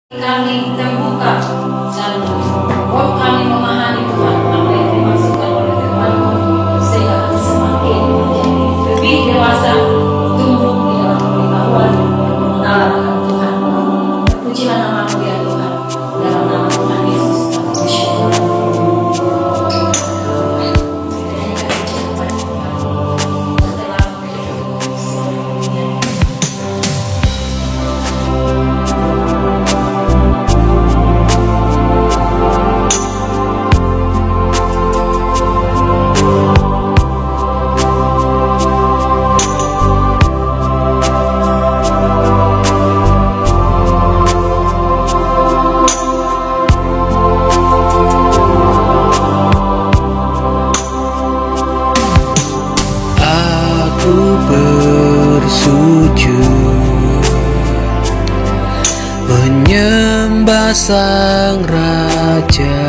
Kami terbuka dan roh kami memahami Tuhan apa yang dimaksudkan oleh firman-Mu, sehingga kami semakin menjadi lebih dewasa, tumbuh di dalam pengetahuan dan mengenal akan Tuhan. Pujilah nama-Mu ya Tuhan, dalam nama Tuhan Yesus kami bersyukur. Bersujud menyembah Sang Raja,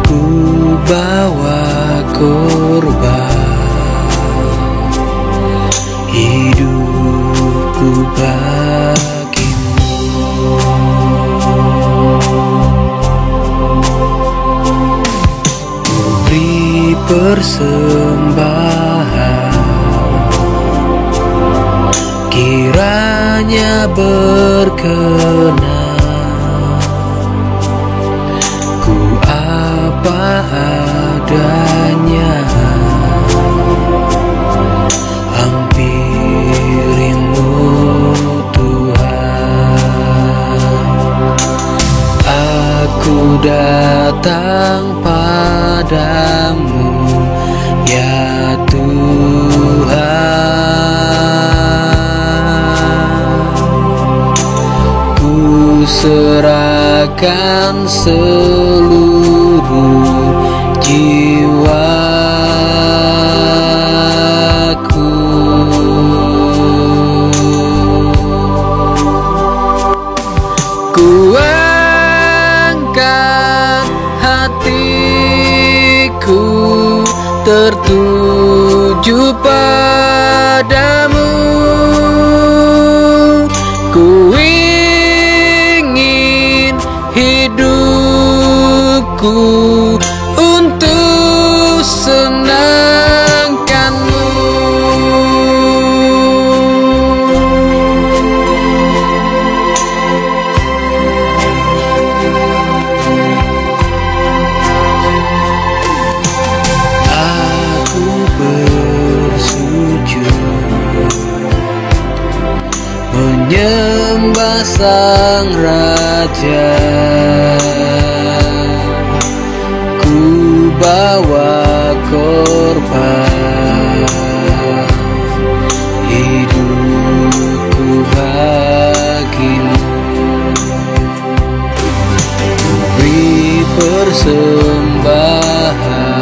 ku bawa korban hidupku bagimu. Ku beri persembahan, kiranya berkenan, ku apa adanya, hampirimu Tuhan. Aku datang padamu ya Tuhan, ku serahkan seluruh jiwaku. Ku angkat hatiku tertuju padamu, ku ingin hidupku untuk senangkanmu. Menyembah Sang Raja, ku bawa korban hidupku bagimu. Ku beri persembahan,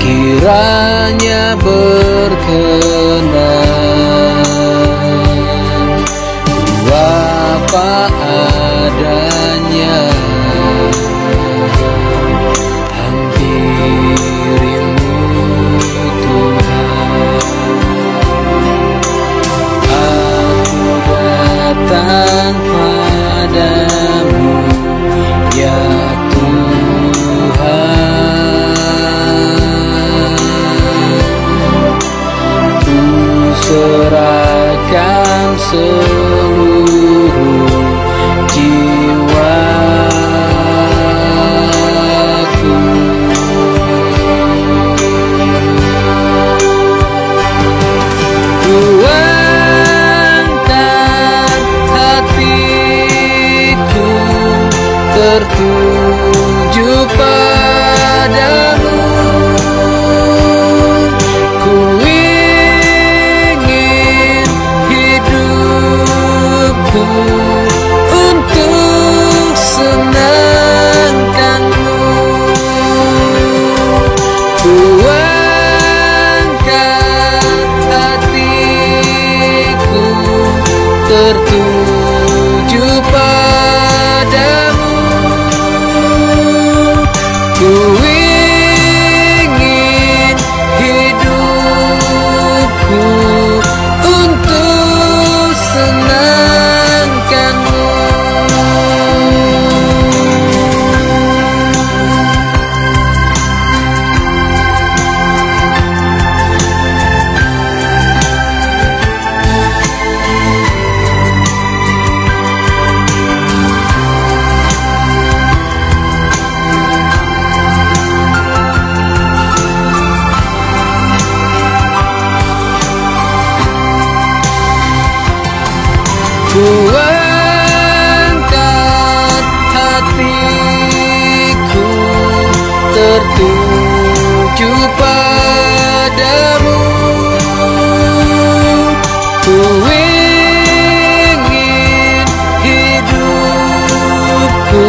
kiranya berkenan, ku apa adanya, hampirimu Tuhan. Aku datang padamu ya serahkan seluruh jiwaku. Ku angkat hatiku tertuju padamu, ku untuk senangkanmu. Ku angkat hatiku tertuju padamu, ku ingin hidupku untuk ku angkat hatiku tertuju padamu. Ku ingin hidupku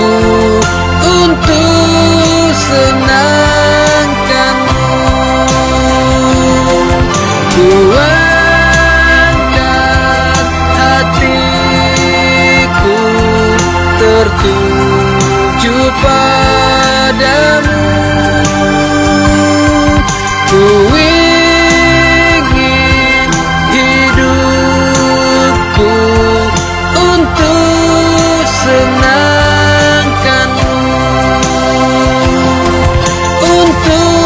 untuk senangkanmu. Ku angkat hatiku tertuju padamu. Ku ingin hidupku untuk senangkanmu, untuk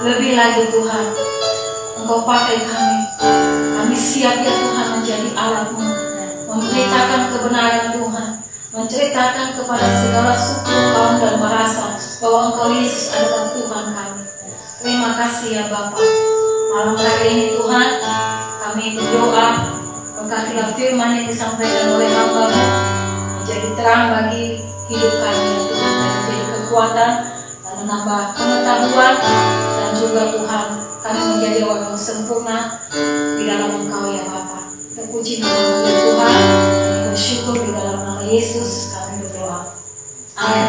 lebih lagi Tuhan, Engkau pakai kami. Kami siap ya Tuhan menjadi alat-Mu, memberitakan kebenaran Tuhan, menceritakan kepada segala suku, kaum dan bahasa bahwa Engkau Yesus adalah Tuhan kami. Terima kasih ya Bapa. Malam hari ini Tuhan, kami berdoa, berkatilah firman yang disampaikan oleh hamba-Mu menjadi terang bagi hidup kami ya Tuhan, dan menjadi kekuatan dan menambah pengetahuan, dan juga Tuhan kami menjadi orang yang sempurna di dalam Engkau ya Bapa. Terpuji nama Tuhan, kami bersyukur di dalam nama Yesus kami berdoa. Amin.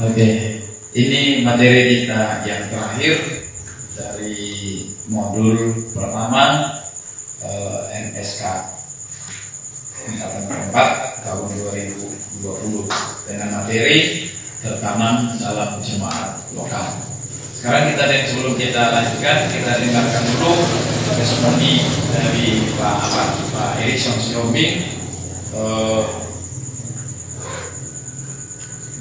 Oke, ini materi kita yang terakhir dari modul pertama MSK Angkatan keempat tahun 2020 dengan materi tertanam dalam jemaat lokal. Sekarang sebelum kita lanjutkan, kita dengarkan dulu testimoni dari Pak Erikson Siombing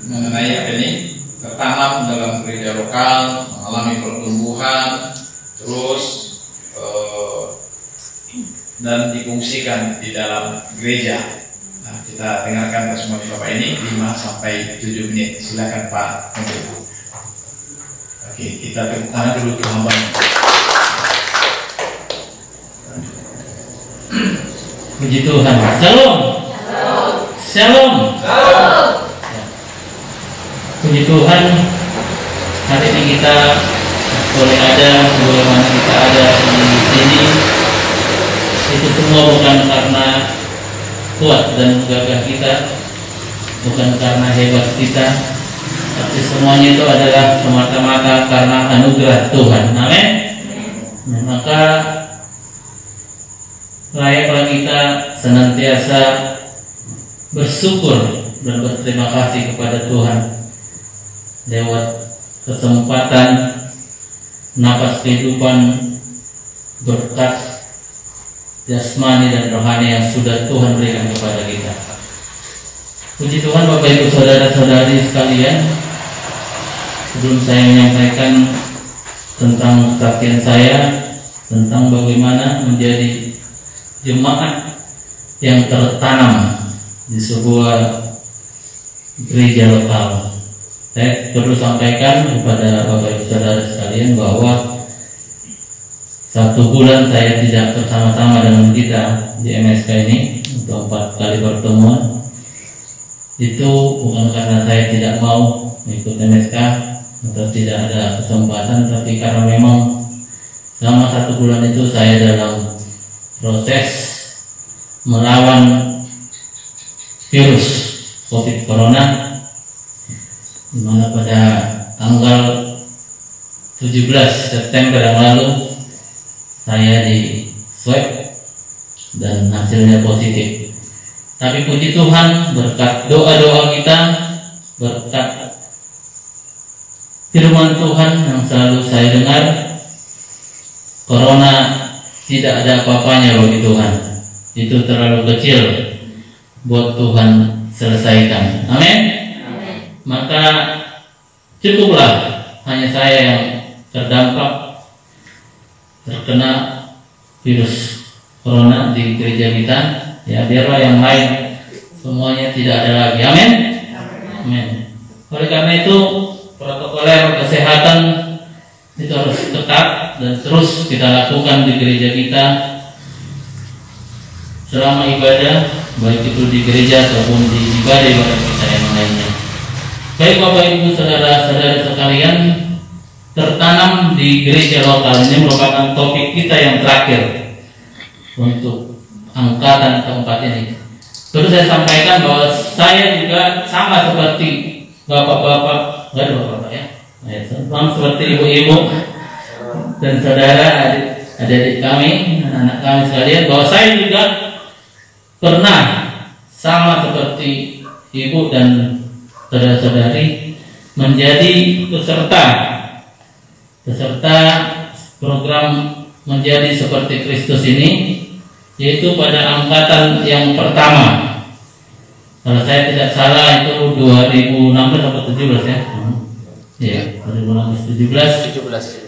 mengenai apa ini, tertanam dalam gereja lokal, mengalami pertumbuhan, terus dan difungsikan di dalam gereja. Nah, kita dengarkan testimoni Bapak ini 5-7 menit. Silakan Pak Pendeta. Oke, kita tepuk tangan dulu untuk hamba. Puji Tuhan. Shalom. Shalom. Shalom. Puji Tuhan. Hari ini kita boleh ada, bagaimana kita ada di sini. Itu semua bukan karena kuat dan gagah kita, bukan karena hebat kita, tapi semuanya itu adalah semata-mata karena anugerah Tuhan. Amin. Nah, maka layaklah kita senantiasa bersyukur dan berterima kasih kepada Tuhan lewat kesempatan napas kehidupan, berkat jasmani dan rohani yang sudah Tuhan berikan kepada kita. Puji Tuhan Bapak Ibu Saudara-saudari sekalian, sebelum saya menyampaikan tentang kesaksian saya tentang bagaimana menjadi jemaat yang tertanam di sebuah gereja lokal, saya perlu sampaikan kepada Bapak Ibu Saudara sekalian bahwa 1 bulan saya tidak bersama-sama dengan kita di MSK ini untuk 4 kali pertemuan. Itu bukan karena saya tidak mau ikut MSK atau tidak ada kesempatan, tapi karena memang selama 1 bulan itu saya dalam proses melawan virus COVID Corona, di mana pada tanggal 17 September yang lalu saya di swab dan hasilnya positif. Tapi puji Tuhan, berkat doa-doa kita, berkat firman Tuhan yang selalu saya dengar, Corona tidak ada apa-apanya bagi Tuhan. Itu terlalu kecil buat Tuhan selesaikan. Amin. Maka cukuplah hanya saya yang terdampak terkena virus Corona di gereja kita. Ya, biarlah yang lain semuanya tidak ada lagi. Amin. Amin. Oleh karena itu protokoler kesehatan itu harus ketat dan terus kita lakukan di gereja kita selama ibadah, baik itu di gereja ataupun di ibadah-ibadah kita yang lainnya. Baik Bapak Ibu saudara-saudara sekalian, tertanam di gereja lokal ini merupakan topik kita yang terakhir untuk angkatan keempat ini. Perlu saya sampaikan bahwa saya juga sama seperti bapak-bapak, enggak ada bapak ya, sama seperti ibu-ibu dan saudara adik-adik kami, anak kami sekalian, bahwa saya juga pernah sama seperti ibu dan saudara-saudari menjadi peserta program menjadi seperti Kristus ini, yaitu pada angkatan yang pertama. Kalau saya tidak salah itu 2016 atau 17 ya. Ya, 2016 17.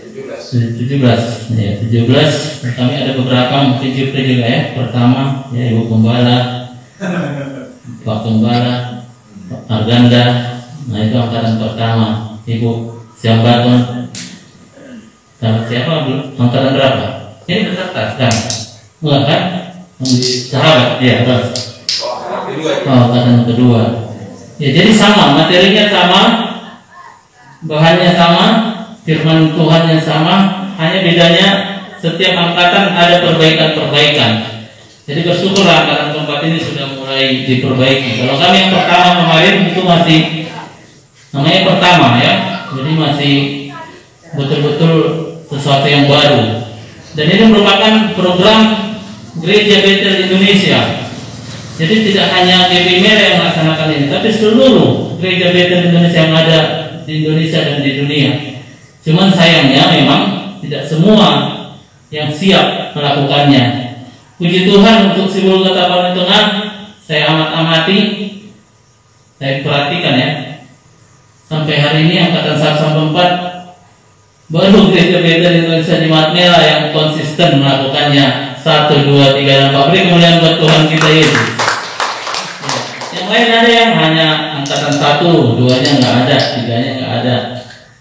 Ya, 17. Kami ada beberapa mungkin juga ya. Pertama ya Ibu Gembala, Pak Gembala, Pak Arganda. Nah, itu angkatan pertama. Ibu Siambaton. Siapa belum? Angkatan berapa? Ini peserta sekarang. Enggak kan? Sahabat, ya terus. Angkatan kedua. Ya, jadi sama, materinya sama, bahannya sama, firman Tuhan yang sama, hanya bedanya setiap angkatan ada perbaikan-perbaikan. Jadi bersyukurlah angkatan keempat ini sudah mulai diperbaiki. Kalau kami yang pertama kemarin itu masih namanya pertama ya, jadi masih betul-betul sesuatu yang baru. Dan ini merupakan program Gereja Betel Indonesia. Jadi tidak hanya GP Merah yang melaksanakan ini, tapi seluruh Gereja Betel Indonesia yang ada di Indonesia dan di dunia. Cuman sayangnya memang tidak semua yang siap melakukannya. Puji Tuhan untuk Sibul Kota Tengah, saya amati, saya perhatikan ya. Sampai hari ini angkatan 1 baru Gereja Betel Indonesia di Matmela yang konsisten melakukannya 1, 2, 3 dan 4. Beri kemuliaan buat Tuhan kita Yesus. Yang lain ada yang hanya angkatan 1, 2-nya nggak ada, 3-nya nggak ada.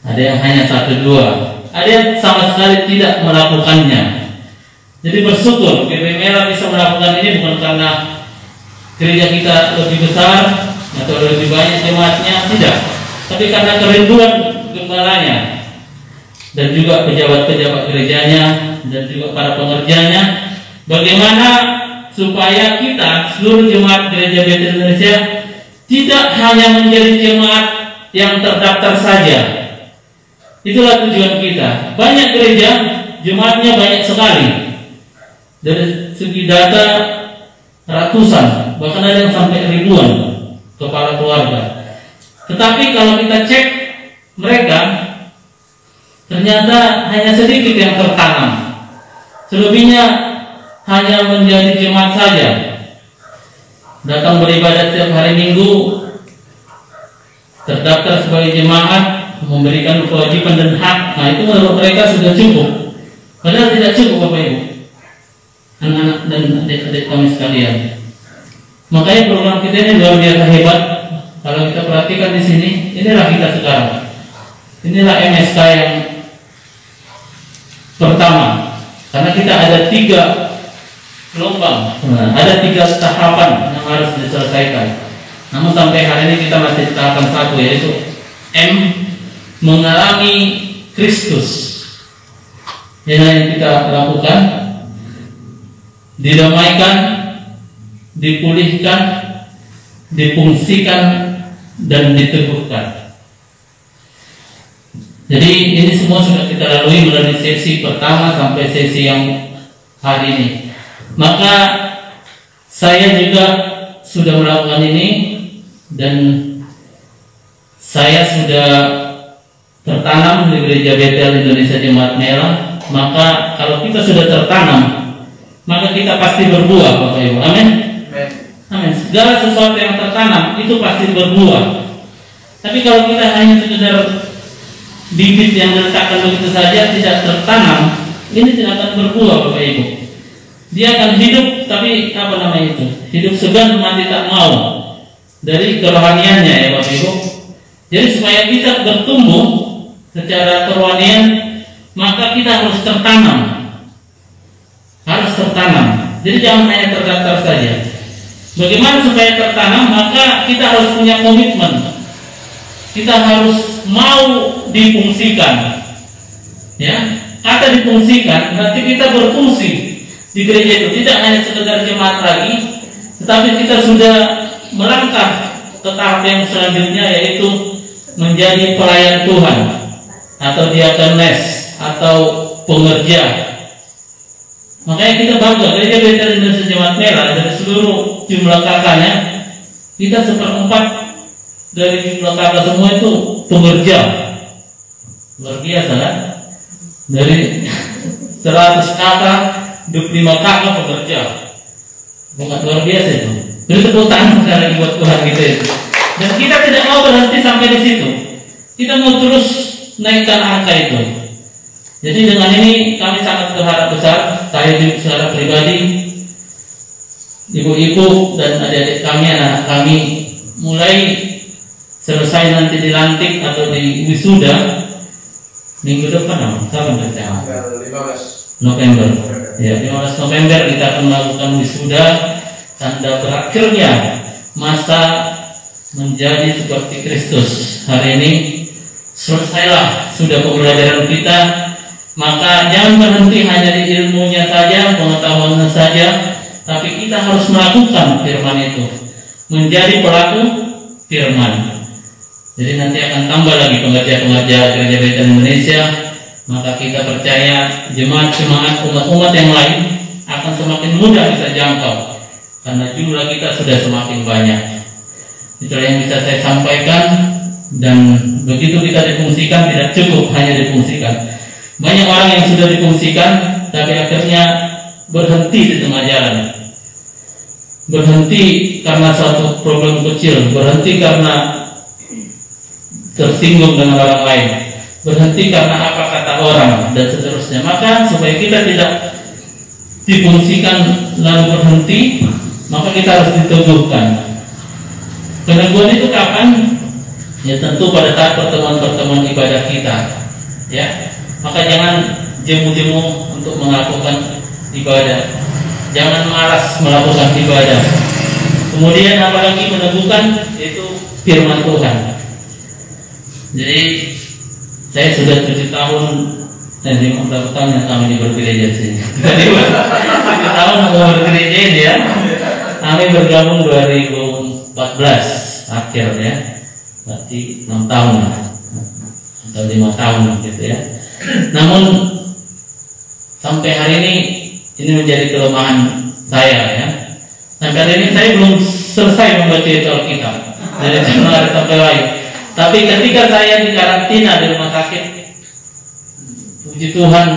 Ada yang hanya 1, 2. Ada yang sama sekali tidak melakukannya. Jadi bersyukur GP Merah bisa melakukan ini bukan karena gereja kita lebih besar atau lebih banyak jemaatnya, tidak. Tapi karena kerinduan gembalanya dan juga pejabat-pejabat gerejanya dan juga para pengerjanya, bagaimana supaya kita seluruh jemaat Gereja Betel Indonesia tidak hanya menjadi jemaat yang terdaftar saja. Itulah tujuan kita. Banyak gereja jemaatnya banyak sekali. Dari segi data ratusan, bahkan ada yang sampai ribuan kepala keluarga. Tetapi kalau kita cek mereka, ternyata hanya sedikit yang tertanam. Selebihnya hanya menjadi jemaat saja, datang beribadah setiap hari Minggu, terdaftar sebagai jemaat, memberikan kewajiban dan hak. Nah, itu menurut mereka sudah cukup. Padahal tidak cukup Bapak Ibu, anak-anak dan adik-adik kami sekalian. Makanya program kita ini luar biasa hebat. Kalau kita perhatikan di sini, inilah kita sekarang. Inilah MSK yang pertama. Karena kita ada 3 gelombang, ada 3 tahapan yang harus diselesaikan. Namun sampai hari ini kita masih di tahapan 1, yaitu M, mengalami Kristus. Yang kita lakukan, didamaikan dipulihkan, difungsikan, dan diteguhkan. Jadi ini semua sudah kita lalui melalui sesi pertama sampai sesi yang hari ini. Maka saya juga sudah melakukan ini dan saya sudah tertanam di Gereja Betel Indonesia Jemaat Merah. Maka kalau kita sudah tertanam, maka kita pasti berbuah, Bapak Ibu. Amin. Amin. Segala sesuatu yang tertanam itu pasti berbuah. Tapi kalau kita hanya sekedar bibit yang diletakkan begitu saja, tidak tertanam, ini tidak akan berbuah, Bapak Ibu. Dia akan hidup, tapi apa namanya itu? Hidup segan mati tak mau, dari kerohaniannya, ya Bapak Ibu. Jadi supaya bisa bertumbuh secara kerohanian, maka kita harus tertanam. Harus tertanam. Jadi jangan hanya terdaftar saja. Bagaimana supaya tertanam? Maka kita harus punya komitmen. Kita harus mau difungsikan. Ya, kata difungsikan berarti kita berfungsi di gereja itu, tidak hanya sekedar jemaat lagi, tetapi kita sudah melangkah ke tahap yang selanjutnya, yaitu menjadi pelayan Tuhan atau diakones atau pengerja. Makanya kita bangga Gereja Betel Indonesia Jemaat Merah, dari seluruh jumlah kakaknya, kita 1/4 dari jumlah kakak semua itu pengerja. Luar biasa kan? Dari 100 kakak, 25 kakak pekerja. Bukan luar biasa itu. Beri tepuk tangan sekali lagi buat Tuhan gitu ya. Dan kita tidak mau berhenti sampai di situ. Kita mau terus naikkan angka itu. Jadi dengan ini kami sangat berharap besar. Saya juga secara pribadi, ibu-ibu dan adik-adik kami, anak-anak kami, mulai selesai nanti dilantik atau di wisuda minggu depan, kapan berarti? 15 November. Ya, 15 November kita akan melakukan wisuda, tanda berakhirnya masa menjadi seperti Kristus. Hari ini selesailah sudah pembelajaran kita, maka jangan berhenti hanya di ilmunya saja, pengetahuannya saja, tapi kita harus melakukan firman itu, menjadi pelaku firman. Jadi nanti akan tambah lagi pengerja-pengerja Gereja Betel Indonesia. Maka kita percaya jemaat-jemaat umat-umat yang lain akan semakin mudah kita jangkau, karena jumlah kita sudah semakin banyak. Itulah yang bisa saya sampaikan. Dan begitu kita difungsikan, tidak cukup hanya difungsikan. Banyak orang yang sudah difungsikan, tapi akhirnya berhenti di tengah jalan. Berhenti karena satu problem kecil, berhenti karena tersinggung dengan orang lain, berhenti karena apa kata orang, dan seterusnya. Maka supaya kita tidak difungsikan lalu berhenti, maka kita harus diteguhkan. Peneguhan itu kapan? Ya tentu pada saat pertemuan-pertemuan ibadah kita. Ya, maka jangan jemu-jemu untuk melakukan ibadah, jangan malas melakukan ibadah. Kemudian apalagi meneguhkan itu firman Tuhan. Jadi saya sudah 7 tahun dan 5 tahun yang kami bergereja sini. 7 tahun bergereja ini ya. Kami bergabung 2014 akhir ya. Berarti 6 tahun lah, atau 5 tahun gitu ya. Namun sampai hari ini menjadi kelemahan saya ya. Sampai hari ini saya belum selesai membaca Alkitab dari Januari sampai lain. Tapi ketika saya di karantina di rumah sakit, puji Tuhan,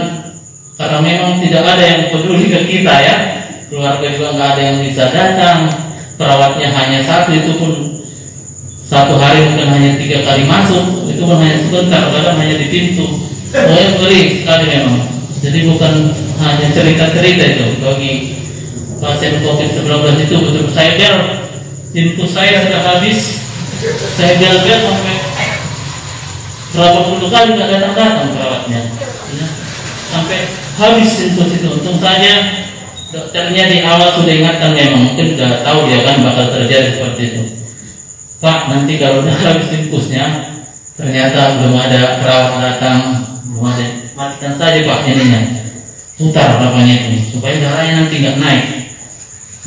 karena memang tidak ada yang peduli ke kita ya, keluarga juga nggak ada yang bisa datang, perawatnya hanya satu, itu pun satu hari mungkin hanya 3 kali masuk, itu pun hanya sebentar, kadang hanya di pintu. Pokoknya ngeri sekali memang. Jadi bukan hanya cerita-cerita itu bagi pasien COVID-19 itu, betul saya bel, infus saya sudah habis. Saya bel-bel sampai berapa puluh kali nggak datang perawatnya, ya. Sampai habis infus itu. Untung saja dokternya di awal sudah ingatkan, memang mungkin sudah tahu dia kan bakal terjadi seperti itu. Pak, nanti kalau udah habis infusnya ternyata belum ada perawat datang, belum ada, matikan saja Pak ininya, putar papanya itu supaya darahnya nanti nggak naik.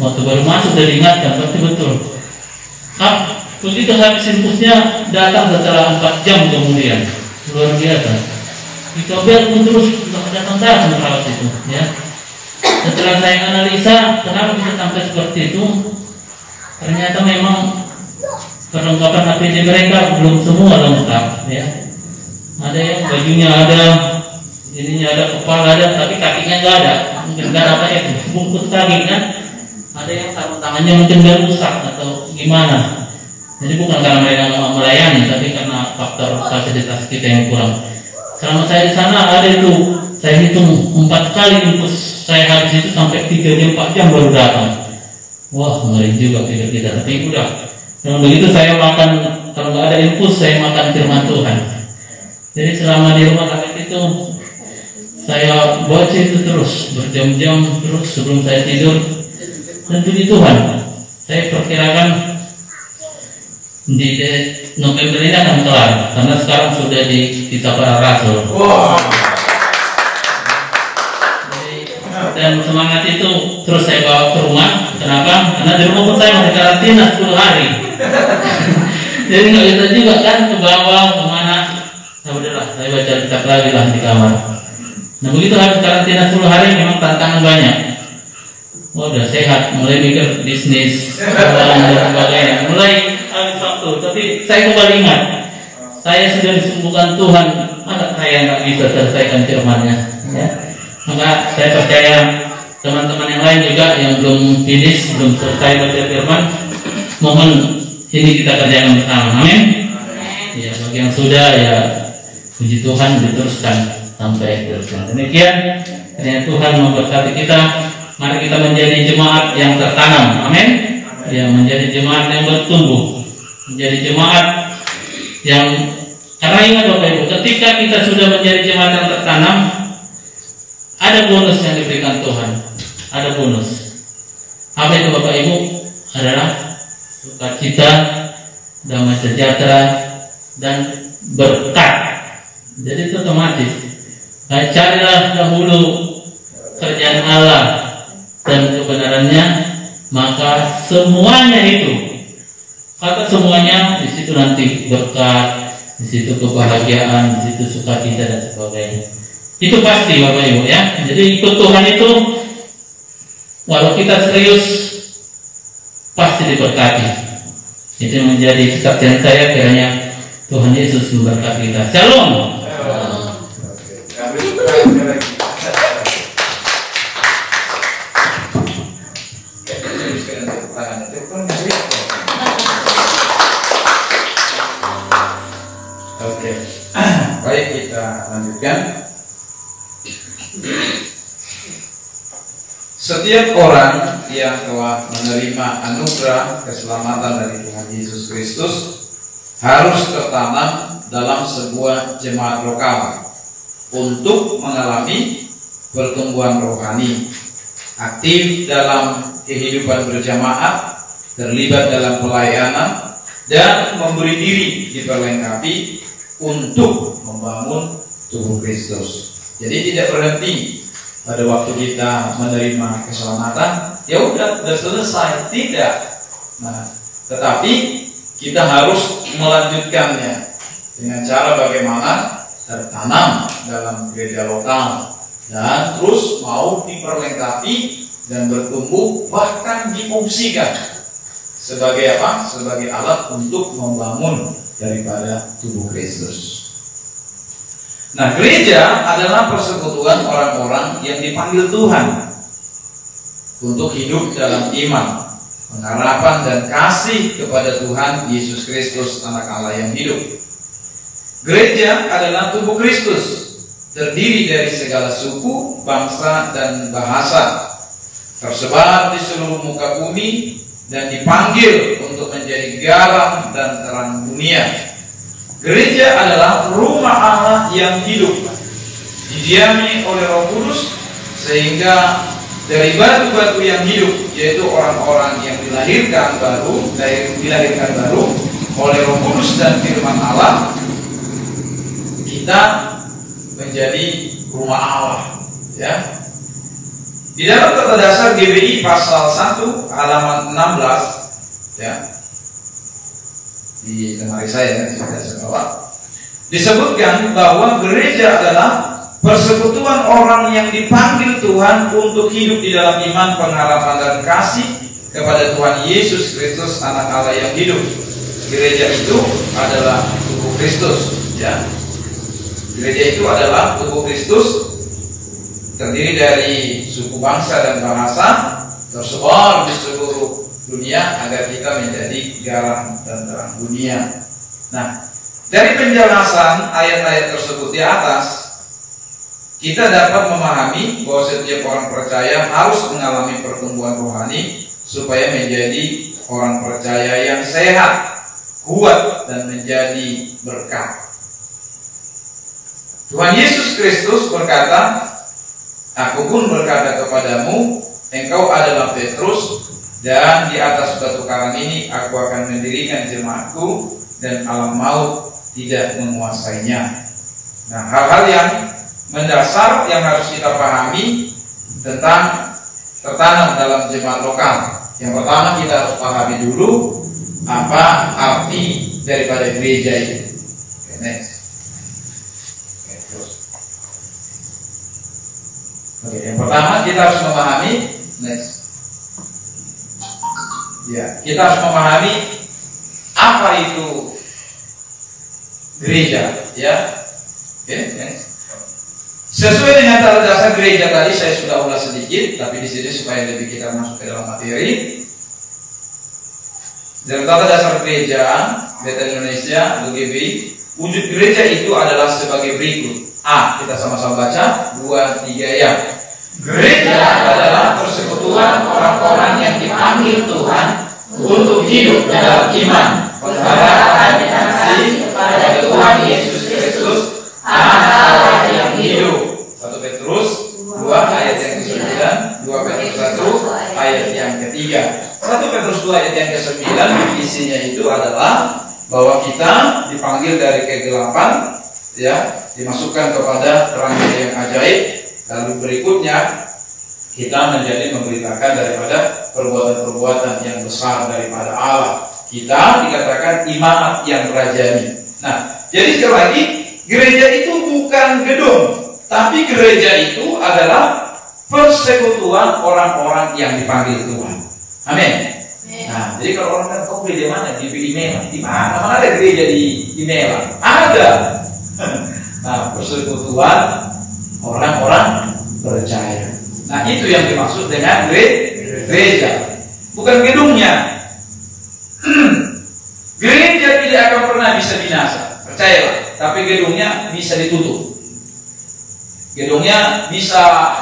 Waktu baru masuk udah diingatkan, betul-betul. Begitu habis infusnya datang setelah 4 jam kemudian, luar biasa. Dicobel pun terus datang perawat itu, ya. Setelah saya analisa, kenapa bisa sampai seperti itu? Ternyata memang perlengkapan APD mereka belum semua lengkap, ya. Ada yang bajunya ada, ininya ada, kepala ada, tapi kakinya nggak ada. Mungkin nggak ada apa ya, bungkus kaki kan. Ada yang sarung tangannya mungkin nggak rusak atau gimana. Jadi bukan karena mereka nggak melayani, tapi karena faktor fasilitas kita yang kurang. Selama saya di sana ada itu, saya hitung 4 kali infus saya habis itu sampai 3 jam 4 jam baru datang. Wah, ngeri juga pikir kita. Tapi udah. Dengan begitu saya makan, kalau nggak ada infus saya makan firman Tuhan. Jadi selama di rumah sakit itu saya baca itu terus berjam-jam terus sebelum saya tidur. Dan puji Tuhan, saya perkirakan di November ini akan kelar karena sekarang sudah di kitab para rasul. Wow. Dan semangat itu terus saya bawa ke rumah. Kenapa? Karena di rumah pun saya masih karantina 10 hari. Jadi nggak bisa juga kan ke bawah kemana. Nah udahlah, saya baca kitab lagi lah di kamar. Nah begitu habis karantina 10 hari memang tantangan banyak. Udah sehat, mulai mikir bisnis dan sebagainya. Mulai habis waktu, tapi saya kembali ingat, saya sudah disembuhkan Tuhan. Masa saya nggak bisa selesaikan firman-Nya? Ya. Maka saya percaya teman-teman yang lain juga yang belum finish, belum selesai baca firman, mohon ini kita kerjakan bersama. Amin. Ya, bagi yang sudah ya puji Tuhan diteruskan sampai teruskan. Demikian, kiranya Tuhan memberkati kita. Mari kita menjadi jemaat yang tertanam, amin. Ya, menjadi jemaat yang bertumbuh, menjadi jemaat yang, karena ingat Bapak Ibu, ketika kita sudah menjadi jemaat yang tertanam, ada bonus yang diberikan Tuhan, ada bonus. Apa itu Bapak Ibu? Adalah sukacita, damai sejahtera, dan berkat. Jadi itu otomatis. Carilah dahulu kerjaan Allah dan kebenarannya, maka semuanya itu, kata semuanya, di situ nanti berkat, di situ kebahagiaan, di situ sukacita dan sebagainya. Itu pasti Bapak Ibu ya. Jadi ikut Tuhan itu, walau kita serius, pasti diberkati. Itu menjadi kesaksian saya, kiranya Tuhan Yesus memberkati kita. Shalom. Oke, baik, kita lanjutkan. Setiap orang yang telah menerima anugerah keselamatan dari Tuhan Yesus Kristus harus tertanam dalam sebuah jemaat lokal untuk mengalami pertumbuhan rohani, aktif dalam kehidupan berjamaah, terlibat dalam pelayanan, dan memberi diri diperlengkapi untuk membangun tubuh Kristus. Jadi tidak berhenti pada waktu kita menerima keselamatan, ya udah selesai, tidak. Nah, tetapi kita harus melanjutkannya dengan cara bagaimana tertanam dalam gereja lokal dan terus mau diperlengkapi dan bertumbuh, bahkan difungsikan sebagai apa? Sebagai alat untuk membangun daripada tubuh Kristus. Nah, gereja adalah persekutuan orang-orang yang dipanggil Tuhan untuk hidup dalam iman, pengharapan dan kasih kepada Tuhan Yesus Kristus, Anak Allah yang hidup. Gereja adalah tubuh Kristus, terdiri dari segala suku, bangsa, dan bahasa, tersebar di seluruh muka bumi, dan dipanggil untuk menjadi garam dan terang dunia. Gereja adalah rumah Allah yang hidup, didiami oleh Roh Kudus, sehingga dari batu-batu yang hidup, yaitu orang-orang yang dilahirkan baru oleh Roh Kudus dan firman Allah, kita menjadi rumah Allah, ya. Di dalam tata dasar GBI pasal 1 halaman 16 ya. Di lemari saya bawa disebutkan bahwa gereja adalah persekutuan orang yang dipanggil Tuhan untuk hidup di dalam iman, pengharapan dan kasih kepada Tuhan Yesus Kristus, Anak Allah yang hidup. Gereja itu adalah tubuh Kristus ya. Gereja itu adalah tubuh Kristus, terdiri dari suku, bangsa, dan bahasa, tersebar di seluruh dunia agar kita menjadi garam dan terang dunia. Nah, dari penjelasan ayat-ayat tersebut di atas, kita dapat memahami bahwa setiap orang percaya harus mengalami pertumbuhan rohani supaya menjadi orang percaya yang sehat, kuat, dan menjadi berkat. Tuhan Yesus Kristus berkata, "Aku pun berkata kepadamu, engkau adalah Petrus, dan di atas batu karang ini aku akan mendirikan jemaatku, dan alam maut tidak menguasainya." Nah, hal-hal yang mendasar yang harus kita pahami tentang tertanam dalam jemaat lokal. Yang pertama, kita harus pahami dulu apa arti daripada gereja itu. Okay, next. Oke, yang pertama kita harus memahami kita harus memahami apa itu gereja, ya. Oke, sesuai dengan tata dasar gereja tadi saya sudah ulas sedikit, tapi di sini supaya lebih kita masuk ke dalam materi. Dalam tata dasar gereja Bethel Indonesia (GBI), wujud gereja itu adalah sebagai berikut. A, kita sama-sama baca 2, 3 ya. Gereja adalah persekutuan orang-orang yang dipanggil Tuhan untuk hidup dalam iman, pengharapan dan kasih kepada Tuhan Yesus Kristus, Anak Allah yang hidup. 1 Petrus 2 ayat yang ke-9, 2 Petrus 1 ayat yang ke-3. 1 Petrus 2 ayat yang ke-9 isinya itu adalah bahwa kita dipanggil dari kegelapan, ya, dimasukkan kepada terang yang ajaib. Lalu berikutnya kita menjadi memberitakan daripada perbuatan-perbuatan yang besar daripada Allah. Kita dikatakan imamat yang rajani. Nah, jadi sekali lagi, gereja itu bukan gedung, tapi gereja itu adalah persekutuan orang-orang yang dipanggil Tuhan. Amin. Nah, jadi kalau orang kan, kok gereja mana? Di Melang. Di mana? Mana ada gereja di Melang? Ada. Nah, persekutuan orang-orang percaya. Nah, itu yang dimaksud dengan gereja, bukan gedungnya. Gereja tidak akan pernah bisa binasa, percayalah. Tapi gedungnya bisa ditutup. Gedungnya bisa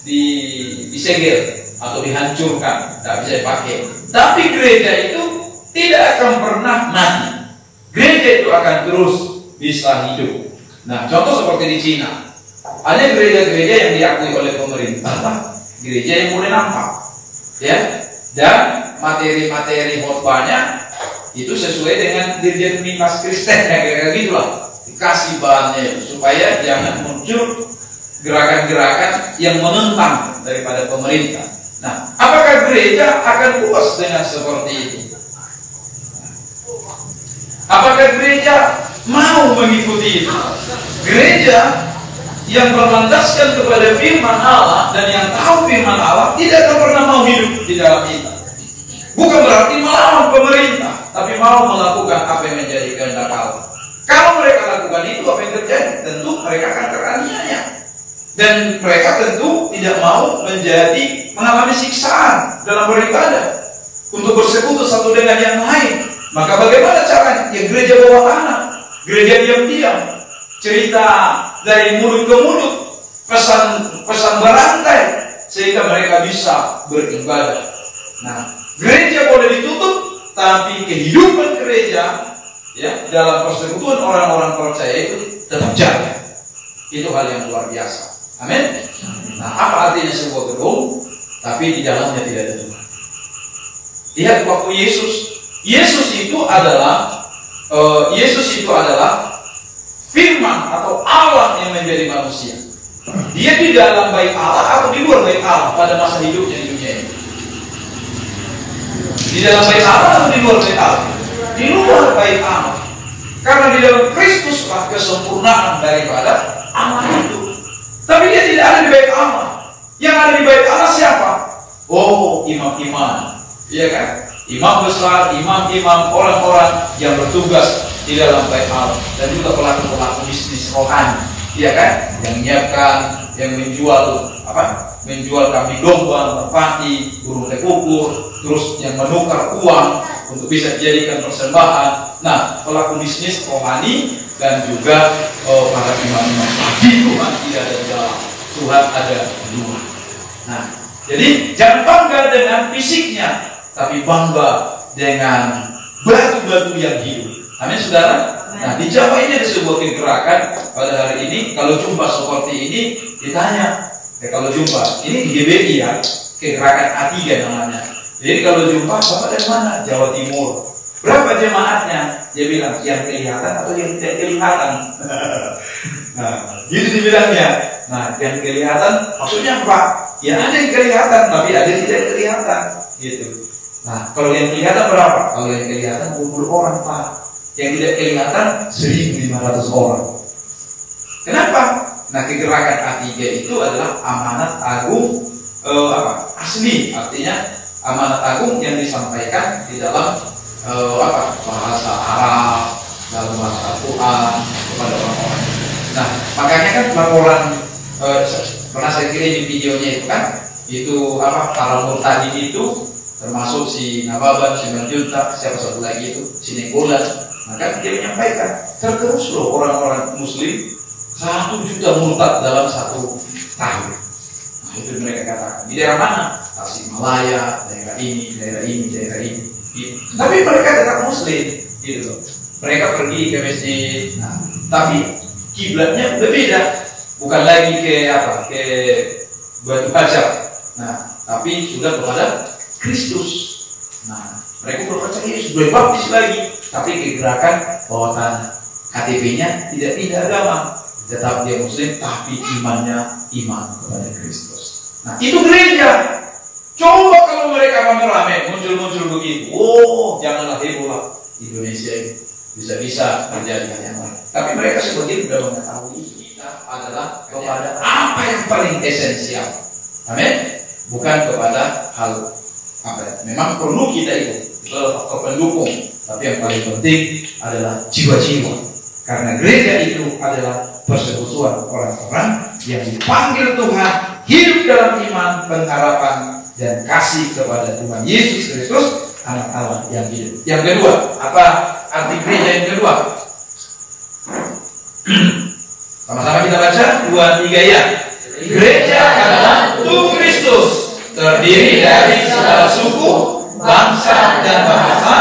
disegel atau dihancurkan, tidak bisa dipakai. Tapi gereja itu tidak akan pernah mati. Gereja itu akan terus bisa hidup. Nah, contoh seperti di Cina, ada gereja-gereja yang diakui oleh pemerintah, gereja yang boleh nampak, ya, dan materi-materi khotbahnya itu sesuai dengan dirjen Mimas Kristen, ya, kayak gitulah, dikasih bahannya supaya jangan muncul gerakan-gerakan yang menentang daripada pemerintah. Nah, apakah gereja akan puas dengan seperti itu? Apakah gereja mau mengikuti itu? Gereja yang berlandaskan kepada firman Allah dan yang tahu firman Allah tidak akan pernah mau hidup di dalam itu. Bukan berarti melawan pemerintah, tapi mau melakukan apa yang menjadi kehendak Allah. Kalau mereka lakukan itu, apa yang terjadi? Tentu mereka akan teraniaya, dan mereka tentu tidak mau mengalami siksaan dalam beribadah untuk bersekutu satu dengan yang lain. Maka bagaimana caranya? Ya, gereja bawa tanah, gereja diam-diam, cerita dari mulut ke mulut, pesan berantai, sehingga mereka bisa beribadah. Nah, gereja boleh ditutup, tapi kehidupan gereja, ya, dalam persekutuan orang-orang percaya itu tetap jalan. Itu hal yang luar biasa. Amin. Nah, apa artinya sebuah gedung tapi di dalamnya tidak ada Tuhan? Lihat waktu Yesus itu adalah firman atau Allah yang menjadi manusia. Dia di dalam bait Allah atau di luar bait Allah pada masa hidupnya di dunia ini? Di dalam bait Allah atau di luar bait Allah? Di luar bait Allah. Karena di dalam Kristuslah kesempurnaan daripada Allah itu. Tapi dia tidak ada di bait Allah. Yang ada di bait Allah siapa? Oh, imam-imam. Iya kan? Imam besar, imam-imam, orang-orang yang bertugas di dalam bait Allah, dan juga pelaku-pelaku bisnis rohani, iya kan? Yang menyiapkan, yang menjual menjual kambing domba, merpati, burung tekukur, terus yang menukar uang untuk bisa dijadikan persembahan. Nah, pelaku bisnis rohani dan juga para imam-imam. Tuhan tidak ada di dalam, Tuhan ada di luar. Nah, jadi jangan bangga dengan fisiknya, tapi bangga dengan batu-batu yang hidup. Amin, saudara. Nah, di Jawa ini ada sebuah kegerakan pada hari ini. Kalau jumpa seperti ini, ditanya. Kalau jumpa, ini di GBI ya, kegerakan A3 namanya. Jadi kalau jumpa, Bapak dari mana? Jawa Timur. Berapa jemaatnya? Dia bilang, yang kelihatan atau yang tidak kelihatan? Nah, gitu dibilangnya. Nah, yang kelihatan, maksudnya apa? Ya ada yang kelihatan, tapi ada yang tidak kelihatan. Gitu. Nah, kalau yang kelihatan berapa? Kalau yang kelihatan 20 orang, Pak. Yang tidak kelihatan 1.500 orang. Kenapa? Nah, kegerakan A3 itu adalah amanat agung asli, artinya amanat agung yang disampaikan di dalam bahasa Arab, dalam bahasa Al-Quran kepada orang-orang. Nah, makanya kan laporan pernah saya kirim di videonya itu kan, itu para murtadin itu termasuk si Nababan, si Manjuntak, siapa satu lagi itu, si Nenggolan. Maka dia menyampaikan, tergerus loh orang-orang Muslim 1 juta murtad dalam 1 tahun. Nah, itu mereka katakan. Di daerah mana? Tasikmalaya, daerah ini, daerah ini, daerah ini. Gitu. Tapi mereka tetap Muslim, gitu loh. Mereka pergi ke masjid. Nah, tapi kiblatnya udah beda, bukan lagi ke batu hajar. Nah, tapi sudah kepada Kristus. Nah, mereka berpercaya sudah baptis lagi, tapi kegerakan bawaan KTP-nya tidak pindah agama, tetap dia Muslim, tapi imannya iman kepada Kristus. Nah, itu gereja. Coba kalau mereka rame-rame muncul begitu, janganlah heboh Indonesia ini, bisa-bisa terjadi hal yang lain. Tapi mereka sebagian sudah mengetahui kita adalah kepada apa yang paling esensial. Amin. Bukan kepada hal memang perlu kita itu faktor pendukung, tapi yang paling penting adalah jiwa-jiwa. Karena gereja itu adalah persekutuan orang-orang yang dipanggil Tuhan, hidup dalam iman, pengharapan, dan kasih kepada Tuhan Yesus Kristus, anak Allah yang hidup. Yang kedua, apa arti gereja yang kedua? Sama-sama kita baca 2, 3 ya. Gereja adalah tubuh Kristus, terdiri dari segala suku, bangsa, dan bahasa,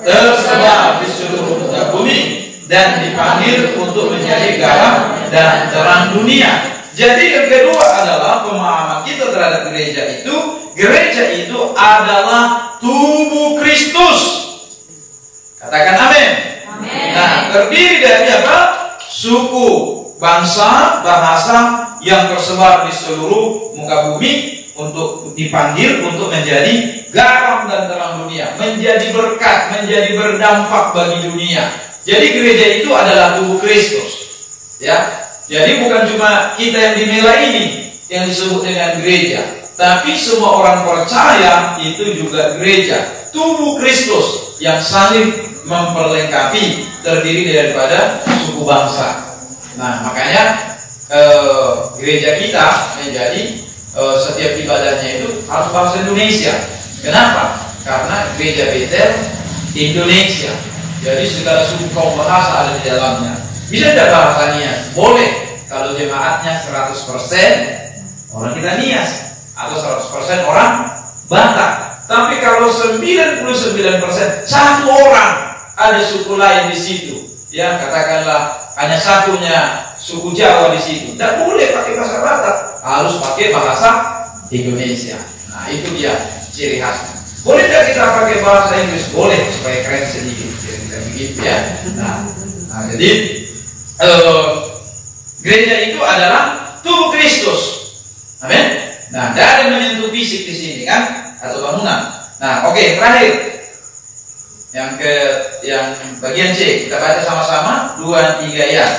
tersebar di seluruh muka bumi, dan dipanggil untuk menjadi garam dan terang dunia. Jadi yang kedua adalah pemahaman kita terhadap gereja itu. Gereja itu adalah tubuh Kristus. Katakan amin. Amin. Nah, terdiri dari apa? Suku, bangsa, bahasa yang tersebar di seluruh muka bumi, untuk dipanggil untuk menjadi garam dan terang dunia, menjadi berkat, menjadi berdampak bagi dunia. Jadi gereja itu adalah tubuh Kristus. Ya. Jadi bukan cuma kita yang dinilai ini yang disebut dengan gereja, tapi semua orang percaya itu juga gereja, tubuh Kristus yang saling memperlengkapi, terdiri daripada suku bangsa. Nah, makanya gereja kita menjadi setiap ibadahnya itu harus bahasa Indonesia. Kenapa? Karena gereja Betel Indonesia. Jadi segala suku kaum bahasa ada di dalamnya. Bisa tidak bahasa Nias? Boleh. Kalau jemaatnya 100% orang kita Nias atau 100% orang Batak. Tapi kalau 99% satu orang ada suku lain di situ, ya katakanlah hanya satunya suku Jawa di situ, tidak boleh pakai bahasa Batak, harus pakai bahasa Indonesia. Nah, itu dia ciri khasnya. Boleh tidak kita pakai bahasa Inggris? Boleh, supaya keren sedikit, begitu ya. Nah, jadi gereja itu adalah tubuh Kristus. Amin. Nah, tidak ada menyentuh fisik di sini kan, atau bangunan. Nah, oke, terakhir. Yang bagian C, kita baca sama-sama 2, 3 ya.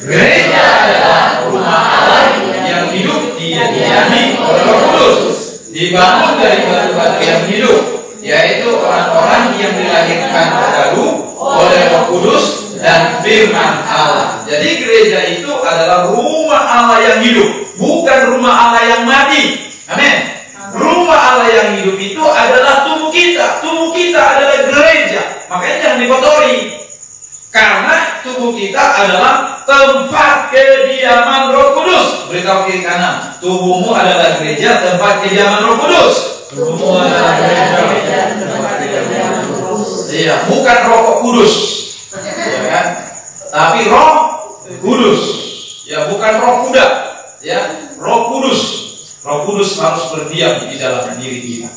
Gereja adalah rumah Allah yang hidup, didiami oleh Roh Kudus, dibangun dari batu-batu yang hidup, yaitu orang-orang yang dilahirkan baru oleh Roh Kudus dan firman Allah. Jadi gereja itu adalah rumah Allah yang hidup, bukan rumah Allah yang mati. Amin. Rumah Allah yang hidup itu adalah tubuh kita. Tubuh kita adalah gereja. Makanya jangan dikotori. Karena tubuh kita adalah tempat kediaman Roh Kudus. Beritahu kiri kanan, tubuhmu adalah gereja, tempat kediaman Roh Kudus. Tubuhmu adalah gereja, tempat kediaman Roh Kudus. Iya, bukan rokok kudus, ya kan? Tapi Roh Kudus. Ya, bukan Roh kuda. Ya, Roh Kudus. Roh Kudus harus berdiam di dalam diri kita.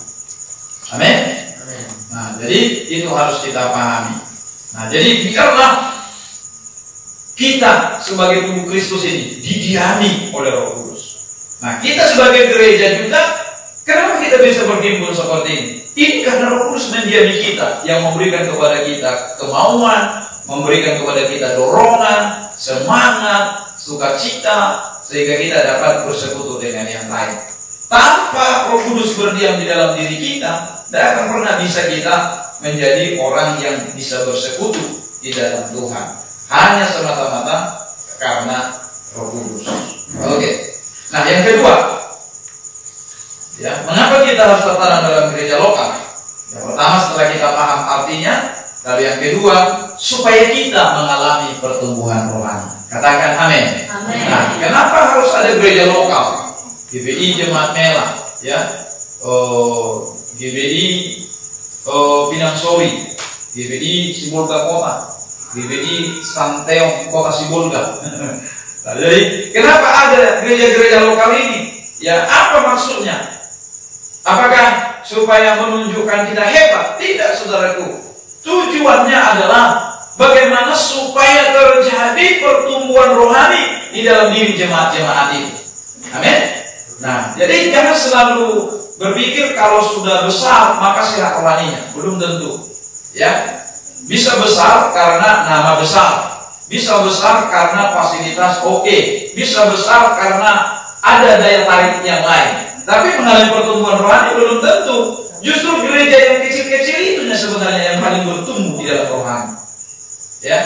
Amin. Nah, jadi itu harus kita pahami. Nah, jadi biarlah kita sebagai tubuh Kristus ini didiami oleh Roh Kudus. Nah, kita sebagai gereja juga, kenapa kita bisa berhimpun seperti ini? Ini karena Roh Kudus mendiami kita, yang memberikan kepada kita kemauan, memberikan kepada kita dorongan, semangat, sukacita, sehingga kita dapat bersekutu dengan yang lain. Tanpa Roh Kudus berdiam di dalam diri kita, tidak akan pernah bisa kita menjadi orang yang bisa bersekutu di dalam Tuhan. Hanya semata-mata karena Roh Kudus. Oke. Nah, yang kedua, ya, mengapa kita harus tertanam dalam gereja lokal? Yang pertama, setelah kita paham artinya. Lalu yang kedua, supaya kita mengalami pertumbuhan rohani. Katakan amin. Amin. Nah, kenapa harus ada gereja lokal? GBI Jemaat Mela, ya, GBI Pinang Sori, GBI Sibolga Kota, GBI Santeong Kota Sibolga. Nah, jadi kenapa ada gereja-gereja lokal ini? Ya, apa maksudnya? Apakah supaya menunjukkan kita hebat? Tidak, saudaraku. Tujuannya adalah bagaimana supaya terjadi pertumbuhan rohani di dalam diri jemaat-jemaat itu. Amin. Nah, jadi jangan selalu berpikir kalau sudah besar maka sehat rohaninya. Belum tentu. Ya, bisa besar karena nama besar, bisa besar karena fasilitas oke, bisa besar karena ada daya tarik yang lain. Tapi mengalami pertumbuhan rohani belum tentu. Justru gereja yang kecil-kecil itu sebenarnya yang paling bertumbuh di dalam rohani. Ya,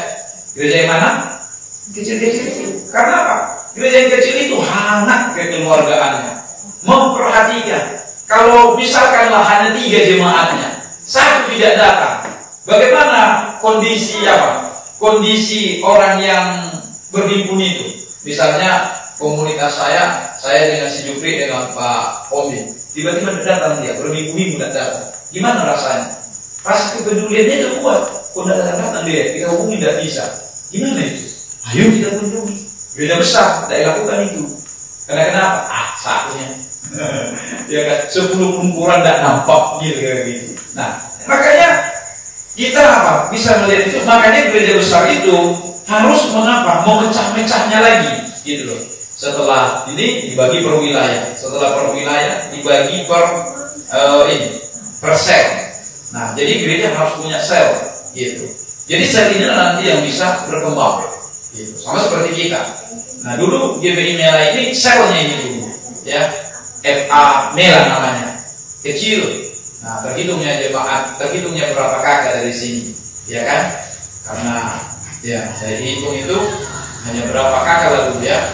gereja yang mana? Kecil-kecil. Karena apa? Gereja yang kecil itu hangat kekeluargaannya, memperhatikan. Kalau misalkanlah hanya 3 jemaatnya, 1 tidak datang, bagaimana kondisi apa? Kondisi orang yang berhimpun itu. Misalnya komunitas saya dengan si Jupri dengan Pak Omi. Tiba-tiba datang dia, berminggu-minggu tidak datang. Gimana rasanya? Rasa kepeduliannya itu kuat. Kok tidak datang dia, kita hubungi tidak bisa. Gimana itu? Ayo kita kunjungi. Beda besar, tidak lakukan itu. Karena kenapa? Satunya. Ya kan, 10 kumpulan tidak nampak gitu kayak gitu. Nah, makanya kita apa? Bisa melihat itu. Makanya gereja besar itu harus mengapa? Memecah-mecahnya lagi, gitu loh. Setelah ini dibagi per wilayah, setelah per wilayah dibagi per sel. Nah, jadi gereja harus punya sel, gitu. Jadi sel ini nanti yang bisa berkembang, gitu. Sama seperti kita. Nah, dulu GBI Mela ini selnya ini dulu, ya, FA Mela namanya, kecil. Nah, terhitungnya jemaat, terhitungnya berapa kakak dari sini, ya kan? Karena ya saya hitung itu hanya berapa kakak lalu ya.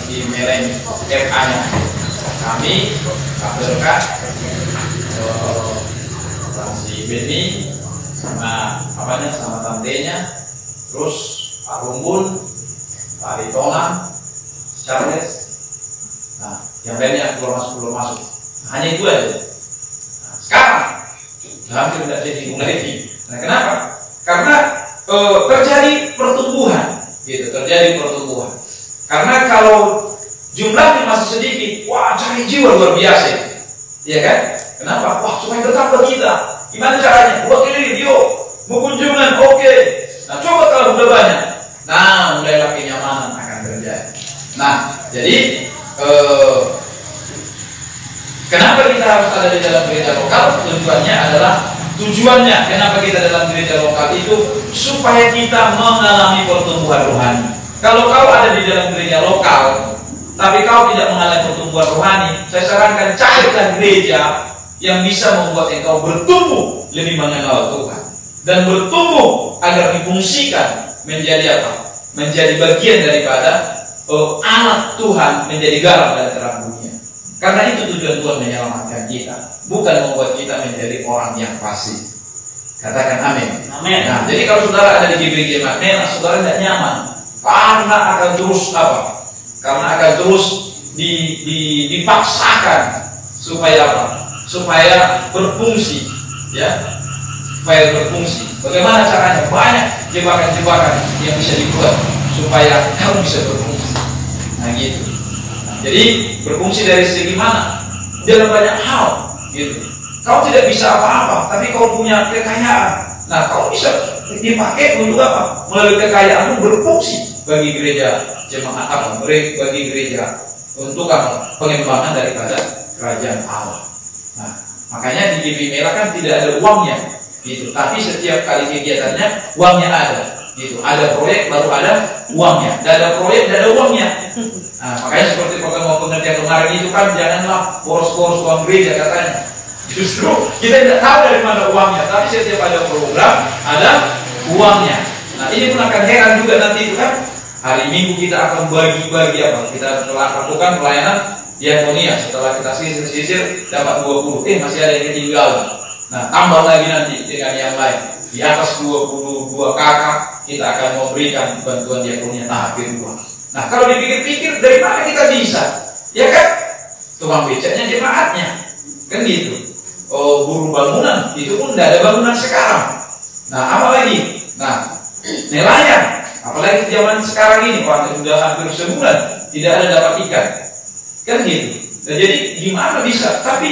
Di Melen FA-nya kami Berkat, si Beni sama apanya sama tantenya, terus Pak Rumbun, Pak Ritona, Charles. Nah, yang lainnya belum masuk. Nah, hanya itu aja. Nah, sekarang hampir tidak jadi lagi. Nah, kenapa? Karena terjadi pertumbuhan, gitu, terjadi pertumbuhan. Karena kalau jumlahnya masih sedikit, wah cari jiwa luar biasa, ya kan? Kenapa? Wah supaya bertambah kita. Gimana caranya? Buat ini, yuk, mau kunjungan, oke. Nah coba kalau udah banyak, nah mulailah kenyamanan akan terjadi. Nah jadi kenapa kita harus ada di dalam gereja lokal? Tujuannya kenapa kita dalam gereja lokal itu supaya kita mengalami pertumbuhan rohani. Kalau kau ada di dalam gereja lokal tapi kau tidak mengalami pertumbuhan rohani, saya sarankan carilah gereja yang bisa membuat engkau bertumbuh lebih mengenal Tuhan dan bertumbuh agar difungsikan menjadi apa? Menjadi bagian daripada anak Tuhan, menjadi garam dan terang dunia. Karena itu tujuan Tuhan menyelamatkan kita, bukan membuat kita menjadi orang yang pasif. Katakan amin. Amin. Nah, jadi kalau saudara ada di GBG Magnet, saudara tidak nyaman karena akan terus apa? Karena akan terus dipaksakan supaya apa? Supaya berfungsi, ya. Supaya berfungsi. Bagaimana caranya? Banyak jebakan-jebakan yang bisa dibuat supaya kamu bisa berfungsi. Nah, gitu. Nah, jadi berfungsi dari segi mana? Dalam banyak hal, gitu. Kau tidak bisa apa-apa, tapi kau punya kekayaan. Nah, kau bisa dipakai untuk apa? Melalui kekayaanmu berfungsi bagi gereja jemaat apa? Bagi gereja untuk apa? Pengembangan daripada kerajaan Allah. Nah, makanya di GBI Mela kan tidak ada uangnya, gitu. Tapi setiap kali kegiatannya uangnya ada, gitu. Ada proyek baru ada uangnya, tidak ada proyek tidak ada uangnya. Nah, makanya seperti program pengertian kemarin itu kan janganlah boros-boros uang gereja katanya. Justru kita tidak tahu dari mana uangnya, tapi setiap ada program ada uangnya. Nah, ini pun akan heran juga nanti itu kan. Hari Minggu kita akan bagi-bagi apa? Kita telah lakukan pelayanan diakonia. Setelah kita sisir dapat 20, masih ada yang ketinggalan. Nah, tambah lagi nanti dengan yang lain. Di atas 22 kakak kita akan memberikan bantuan diakonia tahap kedua. Nah, kalau dipikir-pikir dari mana kita bisa? Ya kan? Tukang becaknya jemaatnya. Kan gitu. Oh, buruh bangunan itu pun tidak ada bangunan sekarang. Nah, apa lagi? Nah, nelayan. Apalagi zaman sekarang ini, orang sudah hampir sebulan tidak ada dapat ikan, kan gitu. Nah, jadi gimana bisa? Tapi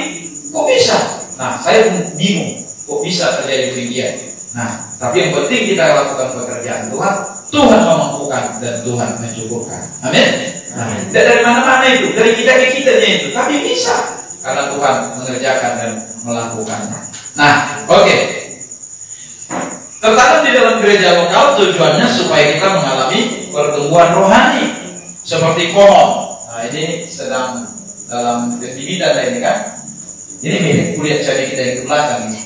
kok bisa? Nah, saya bingung, kok bisa terjadi demikian? Nah, tapi yang penting kita lakukan pekerjaan Tuhan, Tuhan memampukan dan Tuhan mencukupkan. Amin. Nah, dari mana-mana itu, dari kita ke kitanya itu, tapi bisa karena Tuhan mengerjakan dan melakukannya. Nah, oke. Tertanam di dalam gereja lokal tujuannya supaya kita mengalami pertumbuhan rohani seperti pohon. Nah, ini sedang dalam bidan ini kan. Ini mirip kuliah cabai kita yang di belakang ini.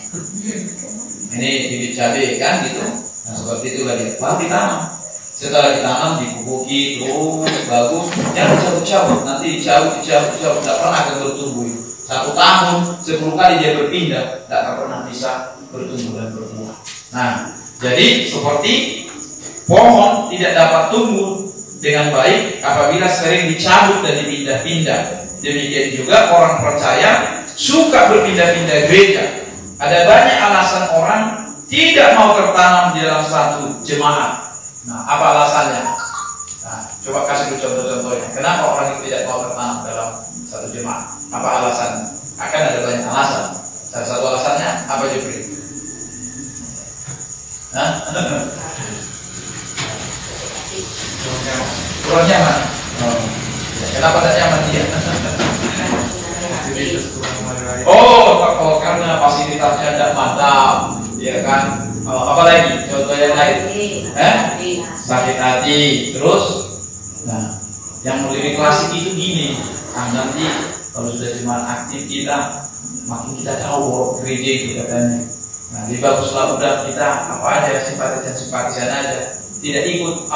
Ini bibit cabai kan gitu. Nah, seperti itu lagi. Lalu ditanam. Setelah ditanam dipupuki terus bagus. Jangan cabut-cabut. Nanti dicabut tidak pernah akan bertumbuh. 1 tahun 10 kali dia berpindah, tidak akan pernah bisa bertumbuh dan berbuah. Nah, jadi seperti pohon tidak dapat tumbuh dengan baik apabila sering dicabut dan dipindah-pindah. Demikian juga orang percaya suka berpindah-pindah gereja. Ada banyak alasan orang tidak mau tertanam di dalam satu jemaat. Nah, apa alasannya? Nah, coba kasih contoh-contohnya. Kenapa orang itu tidak mau tertanam dalam satu jemaat? Apa alasannya? Akan ada banyak alasan. Salah satu alasannya apa juga? Kurang nyaman. Kenapa tidak nyaman dia? Oh, karena fasilitasnya tidak mantap, ya kan? Apalagi contoh yang lain? Sakit hati. Terus, nah, yang lebih klasik itu gini. Nanti kalau sudah cuma aktif kita, makin kita tahu gereja itu katanya. Nah, lebih baguslah udah kita apa aja simpatisan aja, tidak ikut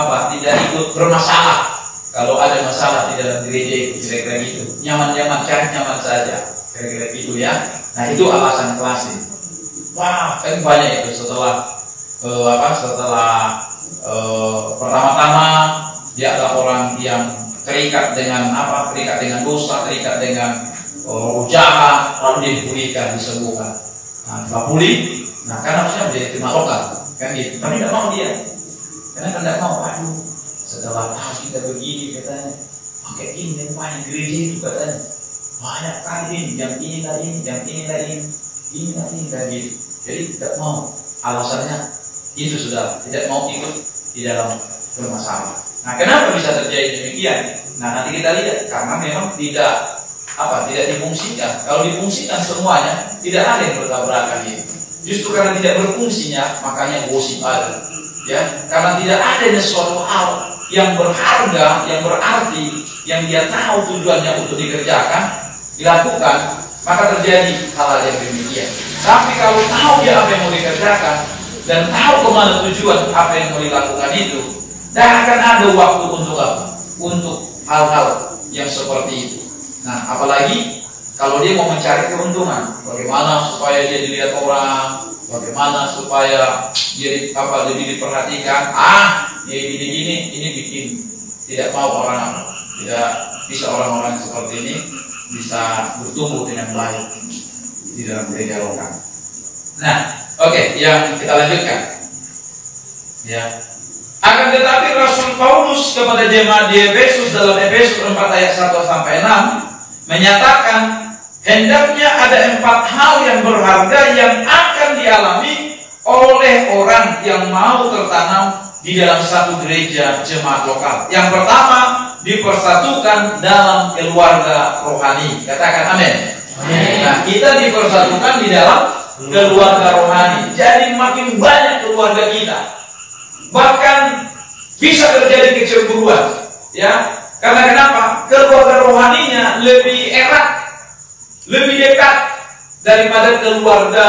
bermasalah. Kalau ada masalah di dalam gereja itu kira-kira gitu, nyaman-nyaman, cari nyaman saja, kira-kira gitu ya. Nah, itu alasan klasik. Wah, kan banyak itu setelah pertama-tama dia adalah orang yang terikat dengan dosa, terikat dengan jahat, lalu dia dipulihkan, disembuhkan. Nah, setelah pulih, nah kan harusnya menjadi jemaat lokal, kan gitu. Tapi tidak mau dia, karena kan tidak mau. Aduh, setelah tahu kita begini katanya, pakai ini banyak gereja itu katanya, banyak kali ini, yang ini lah ini, yang ini lah ini dan gitu. Jadi tidak mau. Alasannya itu sudah tidak mau ikut di dalam bermasalah. Nah, kenapa bisa terjadi demikian? Nah, nanti kita lihat karena memang tidak difungsikan. Kalau difungsikan semuanya, tidak ada yang bertabrakan itu. Justru karena tidak berfungsinya, makanya gosip ada. Ya, karena tidak adanya suatu hal yang berharga, yang berarti, yang dia tahu tujuannya untuk dikerjakan, dilakukan, maka terjadi hal-hal yang demikian. Tapi kalau tahu dia apa yang mau dikerjakan dan tahu kemana tujuan apa yang mau dilakukan itu, tidak akan ada waktu untuk apa? Untuk hal-hal yang seperti itu. Nah, apalagi kalau dia mau mencari keuntungan, bagaimana supaya dia dilihat orang, bagaimana supaya dia lebih diperhatikan. Ini bikin tidak mau orang, tidak bisa orang-orang seperti ini bisa bertumbuh dengan baik di dalam gereja lokal. Nah, oke, yang kita lanjutkan. Ya. Akan tetapi Rasul Paulus kepada jemaat di Efesus dalam Efesus 4 ayat 1 sampai 6 menyatakan hendaknya ada 4 hal yang berharga yang akan dialami oleh orang yang mau tertanam di dalam satu gereja jemaat lokal. Yang pertama, dipersatukan dalam keluarga rohani. Katakan amin. Nah, kita dipersatukan di dalam keluarga rohani. Jadi makin banyak keluarga kita. Bahkan bisa terjadi kecemburuan, ya. Karena kenapa? Keluarga rohaninya lebih erat, lebih dekat daripada keluarga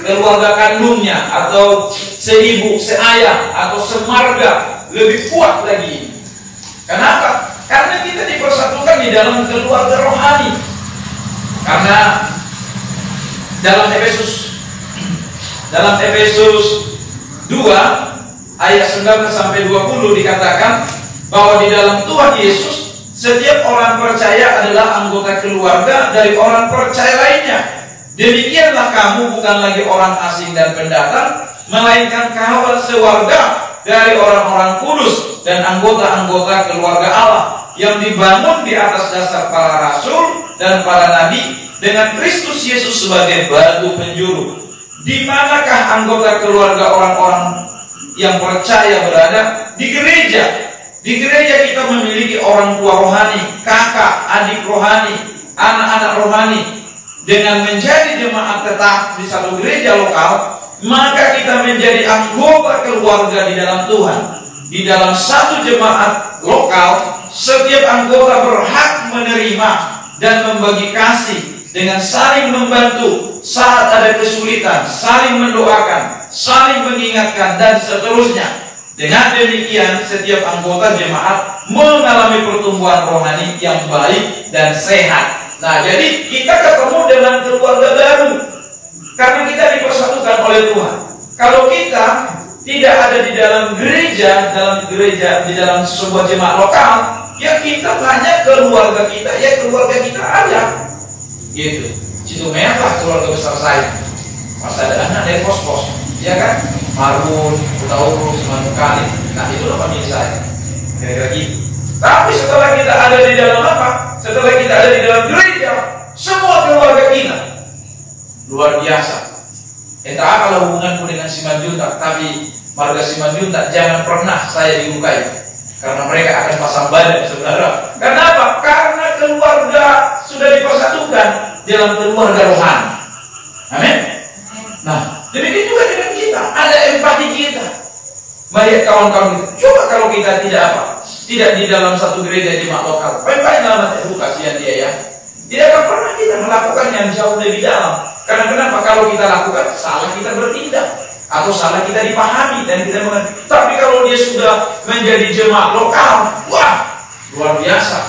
keluarga kandungnya atau seibu, seayah atau semarga, lebih kuat lagi. Kenapa? Karena kita dipersatukan di dalam keluarga rohani. Karena dalam Efesus 2 ayat 19 sampai 20 dikatakan bahwa di dalam Tuhan Yesus setiap orang percaya adalah anggota keluarga dari orang percaya lainnya. Demikianlah kamu bukan lagi orang asing dan pendatang, melainkan kawan sewarga dari orang-orang kudus dan anggota-anggota keluarga Allah yang dibangun di atas dasar para rasul dan para nabi dengan Kristus Yesus sebagai batu penjuru. Di manakah anggota keluarga orang-orang yang percaya berada? Di gereja. Di gereja kita memiliki orang tua rohani, kakak, adik rohani, anak-anak rohani. Dengan menjadi jemaat tetap di satu gereja lokal, maka kita menjadi anggota keluarga di dalam Tuhan. Di dalam satu jemaat lokal, setiap anggota berhak menerima dan membagi kasih dengan saling membantu saat ada kesulitan, saling mendoakan, saling mengingatkan, dan seterusnya. Dengan demikian, setiap anggota jemaat mengalami pertumbuhan rohani yang baik dan sehat. Nah, jadi kita ketemu dengan keluarga baru karena kita dipersatukan oleh Tuhan. Kalau kita tidak ada di dalam gereja, di dalam sebuah jemaat lokal, ya kita tanya keluarga kita, ya keluarga kita ada. Gitu. Situ merah keluarga besar saya. Masa ada anak dari pos-pos, ya kan? Marun, Utaurus, Manukali. Nah, itulah famili saya. Kira-kira gitu. Tapi setelah kita ada di dalam apa? Setelah kita ada di dalam gereja, semua keluarga kita luar biasa. Entah kalau hubunganku dengan Simanjuntak, tapi marga Simanjuntak jangan pernah saya dilukai, karena mereka akan pasang badan, saudara. Kenapa? Karena keluarga sudah dipersatukan dalam keluarga rohani. Amin. Nah, demikian juga dengan kita, ada empati kita melihat kawan-kawan kita. Coba kalau kita tidak di dalam satu gereja jemaat lokal, baik-baik dalam hati, kasihan dia ya. Tidak akan pernah kita melakukan yang jauh lebih dalam. Karena kenapa? Kalau kita lakukan, salah kita bertindak atau salah kita dipahami dan kita mengerti. Tapi kalau dia sudah menjadi jemaat lokal, wah, luar biasa.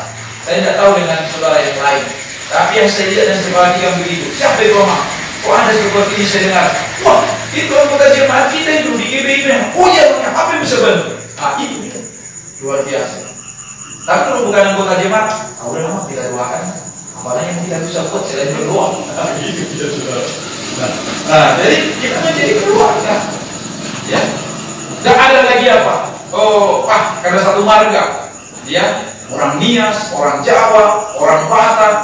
Saya tidak tahu dengan saudara yang lain, tapi yang saya lihat dan saya perhatikan begitu. Siapa itu Mama? Kok ada seperti ini saya dengar? Wah, itu anggota jemaat kita itu di GBI. Oh iya, apa yang bisa bantu? Ah, itu luar biasa. Tapi kalau bukan anggota jemaat, udah lama kita doakan. Apalagi yang kita bisa buat selain berdoa. Nah, jadi kita menjadi keluarga. Ya, tidak ada lagi apa? Oh, karena satu marga. Ya, orang Nias, orang Jawa, orang Batak,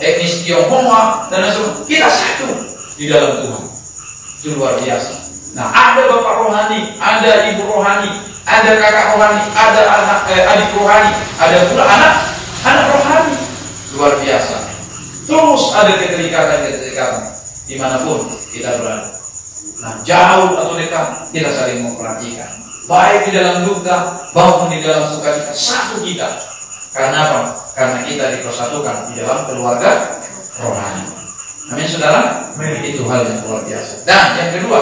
etnis Tionghoa, dan lain-lain. Kita satu di dalam Tuhan. Itu luar biasa. Nah, ada bapak rohani, ada ibu rohani, ada kakak rohani, ada adik rohani, ada pula anak rohani. Luar biasa. Terus ada keterikatan dimanapun kita berada. Nah, jauh atau dekat, kita saling memperhatikan, baik di dalam duka maupun di dalam sukacita, satu kita. Karena apa? Karena kita dipersatukan di dalam keluarga rohani. Amin, saudara. Itu hal yang luar biasa. Dan yang kedua,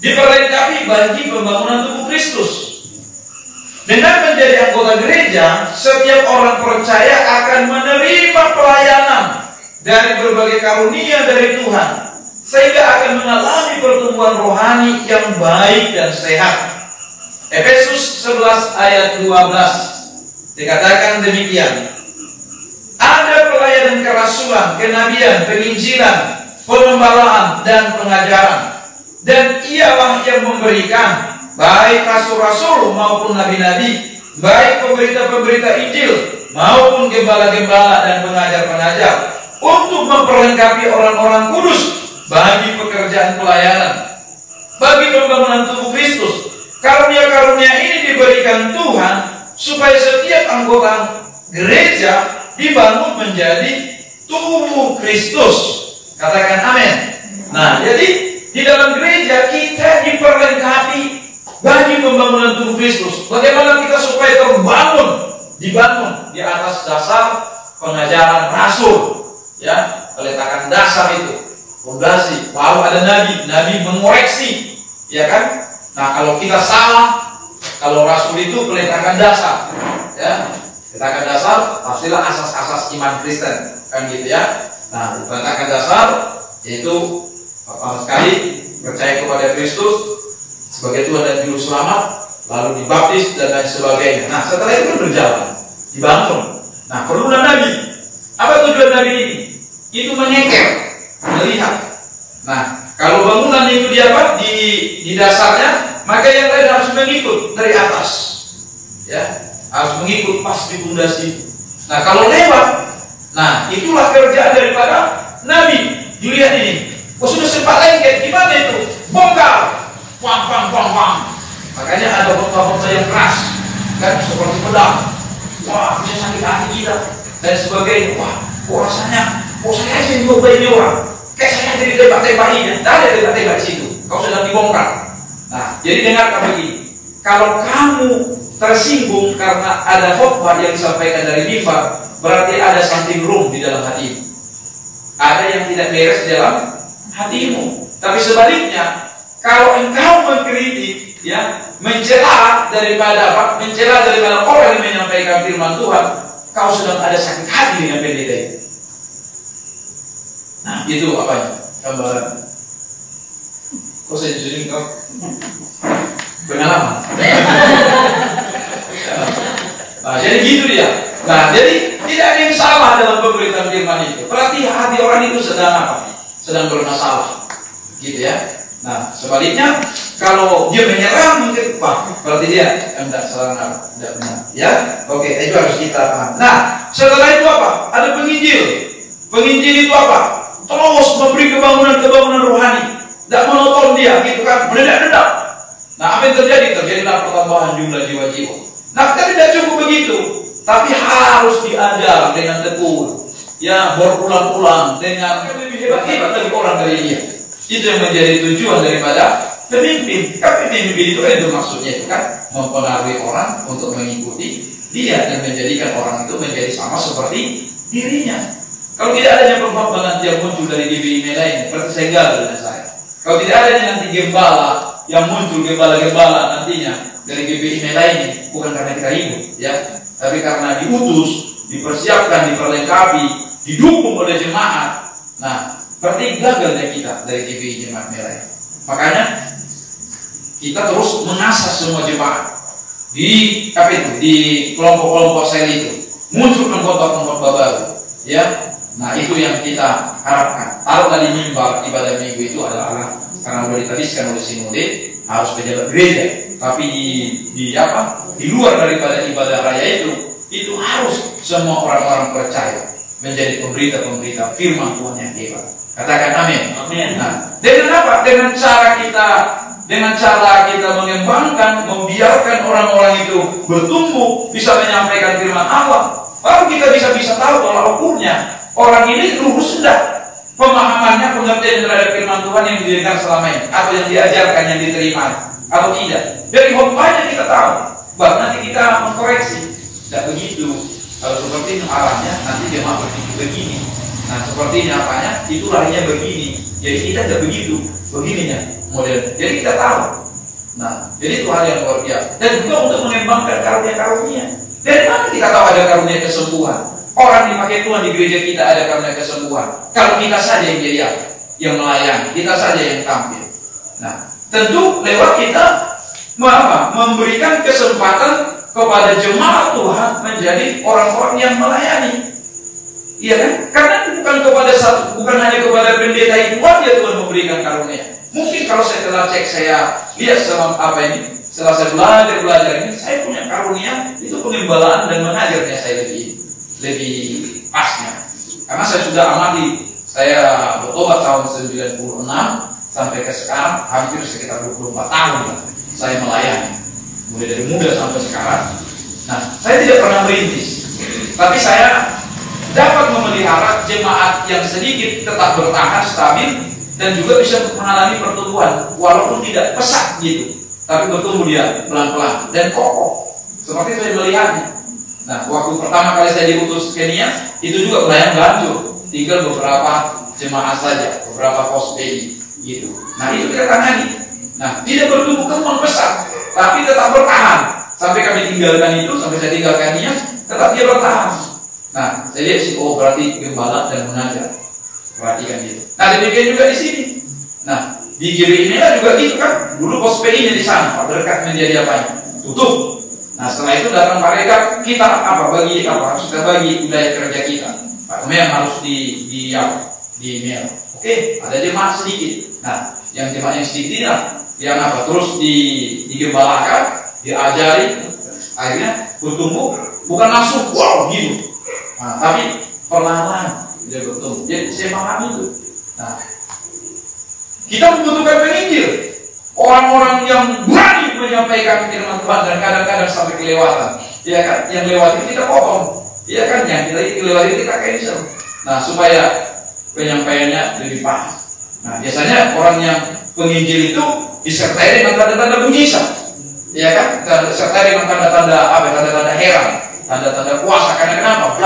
diperlengkapi bagi pembangunan tubuh Kristus. Dengan menjadi anggota gereja, setiap orang percaya akan menerima pelayanan dari berbagai karunia dari Tuhan, sehingga akan mengalami pertumbuhan rohani yang baik dan sehat. Efesus 11 ayat 12 dikatakan demikian. Ada pelayanan kerasulan, kenabian, penginjilan, pengembalaan, dan pengajaran. Dan ialah yang memberikan, baik rasul-rasul maupun nabi-nabi, baik pemberita-pemberita Injil maupun gembala-gembala dan pengajar-pengajar, untuk memperlengkapi orang-orang kudus bagi pekerjaan pelayanan, bagi pembangunan tubuh Kristus. Karunia-karunia ini diberikan Tuhan supaya setiap anggota gereja dibangun menjadi tubuh Kristus. Katakan amin. Nah, jadi di dalam gereja kita diperlengkapi bagi pembangunan tubuh Kristus. Bagaimana kita supaya dibangun di atas dasar pengajaran rasul, ya, peletakan dasar itu, fondasi. Lalu ada nabi mengoreksi, ya kan? Nah, kalau kita salah, kalau rasul itu peletakan dasar, ya, peletakan dasar pastilah asas-asas iman Kristen, kan gitu ya. Nah, peletakan dasar yaitu pertama sekali percaya kepada Kristus sebagai Tuhan dan Juru Selamat, lalu dibaptis dan lain sebagainya. Nah, setelah itu berjalan, dibangun. Nah, perlulah nabi. Apa tujuan nabi ini? Itu menyeker, melihat. Nah, kalau bangunan itu di dasarnya, maka yang lain harus mengikut dari atas, ya, harus mengikut pas di pondasi. Nah, kalau lewat, nah itulah kerjaan daripada nabi. Dilihat ini, sudah sempat lengket, gimana itu? Bongkar. Wang. Makanya ada bongkar-bongkar yang keras, kan, seperti pedang. Wah, bisa sakit hati kita dan sebagainya. Wah, kok rasanya, saya aja yang nyoba ini orang. Kayak saya jadi tembak-tembakinya. Tidak ada tembak-tembak di situ. Kau sedang dibongkar. Nah, jadi dengarkan begini. Kalau kamu tersinggung karena ada khotbah yang disampaikan dari mimbar, berarti ada something wrong di dalam hatimu. Ada yang tidak beres di dalam hatimu. Tapi sebaliknya, kalau engkau mengkritik, ya, mencela daripada orang yang menyampaikan firman Tuhan, kau sedang ada sakit hati dengan pendeta itu. Nah, itu apanya? Gambaran. Kok saya disuruh kau? Pengalaman. Nah, jadi gitu dia. Nah, jadi tidak ada yang salah dalam pemberitaan firman itu. Berarti hati orang itu sedang apa? Sedang bermasalah. Gitu ya. Nah, sebaliknya kalau dia menyerang mungkin, berarti dia tidak salah, tidak benar. Ya, oke, itu harus kita paham. Nah, setelah itu apa? Ada penginjil. Penginjil itu apa? Terus memberi kebangunan rohani. Tidak monoton dia, gitu kan? Meledak-ledak. Nah, apa yang terjadi? Terjadilah pertambahan jumlah jiwa-jiwa. Nah, kita tidak cukup begitu, tapi harus diajar dengan tekun, ya, berulang-ulang dengan lebih hebat dari orang dari dia. Itu yang menjadi tujuan daripada pemimpin. Kan pemimpin itu maksudnya itu kan mempengaruhi orang untuk mengikuti dia dan menjadikan orang itu menjadi sama seperti dirinya. Kalau tidak adanya pembangunan yang muncul dari GBI lain, berarti saya gagal dengan saya. Kalau tidak adanya nanti gembala yang muncul, gembala-gembala nantinya dari GBI lain, bukan karena kita ikut, ya, tapi karena diutus, dipersiapkan, diperlengkapi, didukung oleh jemaat. Nah, berarti gagalnya kita dari GBI Jemaat Merah. Makanya kita terus mengasah semua jemaat di kelompok-kelompok sel itu, muncul kelompok-kelompok baru, ya. Nah, itu yang kita harapkan. Taruh tadi mimbar ibadah minggu itu adalah karena sudah ditabiskan oleh sinode harus pejabat gereja, tapi di luar daripada ibadah raya itu harus semua orang-orang percaya menjadi pemberita-pemberita firman Tuhan yang hebat. Katakan amin. Amin. Nah, dengan apa? Dengan cara kita dengan cara kita mengembangkan, membiarkan orang-orang itu bertumbuh, bisa menyampaikan firman Allah, baru kita bisa tahu tolak ukurnya. Orang ini lurus sudah pemahamannya, pengertian terhadap firman Tuhan yang didengar selama ini, atau yang diajarkan, yang diterima, atau tidak. Dari khotbahnya kita tahu, bahwa nanti kita mengkoreksi. Tidak begitu. Kalau seperti itu arahnya, nanti jemaah berpikir begini. Nah, seperti ini apanya, itu larinya begini. Jadi kita tidak begitu, begininya model. Jadi kita tahu. Nah, jadi itu hal yang luar biasa. Dan juga untuk mengembangkan karunia-karunia. Dari mana kita tahu ada karunia kesembuhan? Orang dipakai Tuhan di gereja kita ada karunia kesembuhan. Kalau kita saja yang jadi apa? Yang melayani, kita saja yang tampil. Nah, tentu lewat kita memberikan kesempatan kepada jemaat Tuhan menjadi orang-orang yang melayani. Iya kan? Karena bukan hanya kepada pendeta itu aja Tuhan memberikan karunia. Mungkin kalau saya telah cek, saya lihat setelah saya belajar ini, saya punya karunia itu pengembalaan dan mengajarnya saya lebih pasnya. Karena saya sudah amati, saya bertobat tahun 96 sampai ke sekarang hampir sekitar 24 tahun saya melayani, mulai dari muda sampai sekarang. Nah, saya tidak pernah merintis, tapi saya dapat memelihara jemaat yang sedikit tetap bertahan stabil dan juga bisa mengalami pertumbuhan walaupun tidak pesat gitu, tapi bertumbuh dia pelan-pelan dan kokoh. Seperti saya melihatnya. Nah, waktu pertama kali saya diutus ke Kenya, itu juga pelayan Ganjo, tinggal beberapa jemaat saja, beberapa pos PI gitu. Nah, itu kita tangani. Nah, tidak bertumbuh kembang besar, tapi tetap bertahan. Sampai kami tinggalkan itu, sampai saya tinggalkan dia, tetap dia bertahan. Nah, saya lihat sih, oh berarti gembala dan mengajar. Perhatikan gitu. Nah, demikian juga di sini. Nah, di GBI ini juga gitu kan. Dulu pos PI-nya di sana, Pak Berkat menjadi apa? Tutup. Nah, setelah itu datang Pak Rekap, kita harus kita bagi wilayah kerja kita. Pak Kemen harus di mail. Oke, ada jemaat sedikit. Nah, yang jemaat yang sedikit tidak, yang terus digembalakan, diajari, akhirnya bertumbuh, bukan langsung wow gitu. Nah, tapi perlahan dia bertumbuh. Jadi saya paham itu. Nah, kita membutuhkan penginjil, orang-orang yang berani menyampaikan firman Tuhan dan kadang-kadang sampai kelewatan. Ya kan, yang lewat itu kita potong. Ya kan, yang kelewatan kita cancel. Nah, supaya penyampaiannya lebih pas. Nah, biasanya orang yang penginjil itu disertai dengan tanda-tanda mujizat. Ya kan, disertai dengan tanda-tanda heran, tanda-tanda kuasa. Karena kenapa?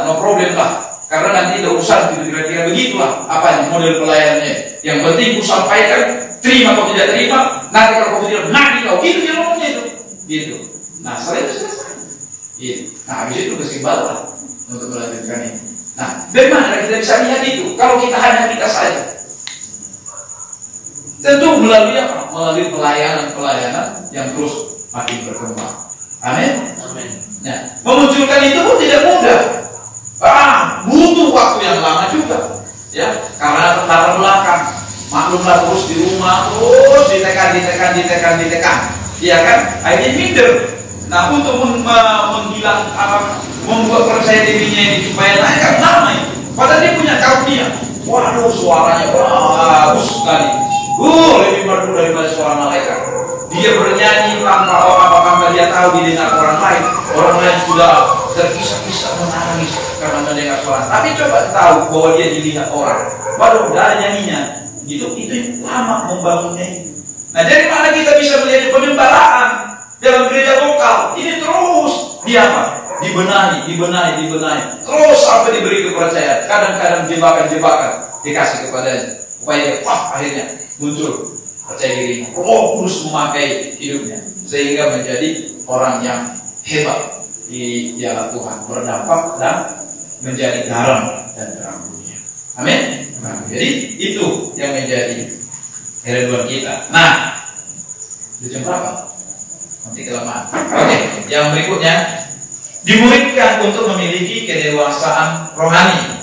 No problem lah. Karena nanti ada urusan kira-kira begitulah model pelayanannya. Yang penting ku sampaikan, terima atau tidak terima, nanti kalau kau tidak nanti kau gitu dia ngomongnya itu. Gitu. Nah, setelah itu selesai. Gitu. Nah, habis itu kesimpulan untuk melanjutkan ini. Nah, dari mana kita bisa lihat itu? Kalau kita hanya kita saja. Tentu melalui apa? Melalui pelayanan yang terus makin berkembang. Amin. Amin. Nah, memunculkan itu pun tidak mudah. Butuh waktu yang lama juga, ya, karena latar belakang, maklumlah terus di rumah, terus ditekan, ya kan, akhirnya minder. Nah, untuk menghilang membuat percaya dirinya ini supaya naik kan lama itu. Padahal dia punya karunia. Waduh, suaranya bagus sekali, lebih merdu daripada suara malaikat. Dia bernyanyi tanpa dia tahu didengar orang lain. Orang lain sudah terkisah-kisah menangis karena mendengar suara. Tapi coba tahu bahwa dia dilihat orang. Waduh, udah ada nyanyinya. Gitu, itu lama membangunnya itu. Nah, dari mana kita bisa melihat penyembalaan dalam gereja lokal? Ini terus dibenahi. Terus sampai diberi kepercayaan. Kadang-kadang jebakan-jebakan dikasih kepadanya. Supaya dia akhirnya muncul percaya diri. Roh Kudus memakai hidupnya sehingga menjadi orang yang hebat di jalan Tuhan, berdampak dan menjadi garam dan terang dunia. Amin. Nah, jadi itu yang menjadi kerinduan kita. Nah, jam berapa? Nanti kelamaan. Oke, yang berikutnya dimuridkan untuk memiliki kedewasaan rohani.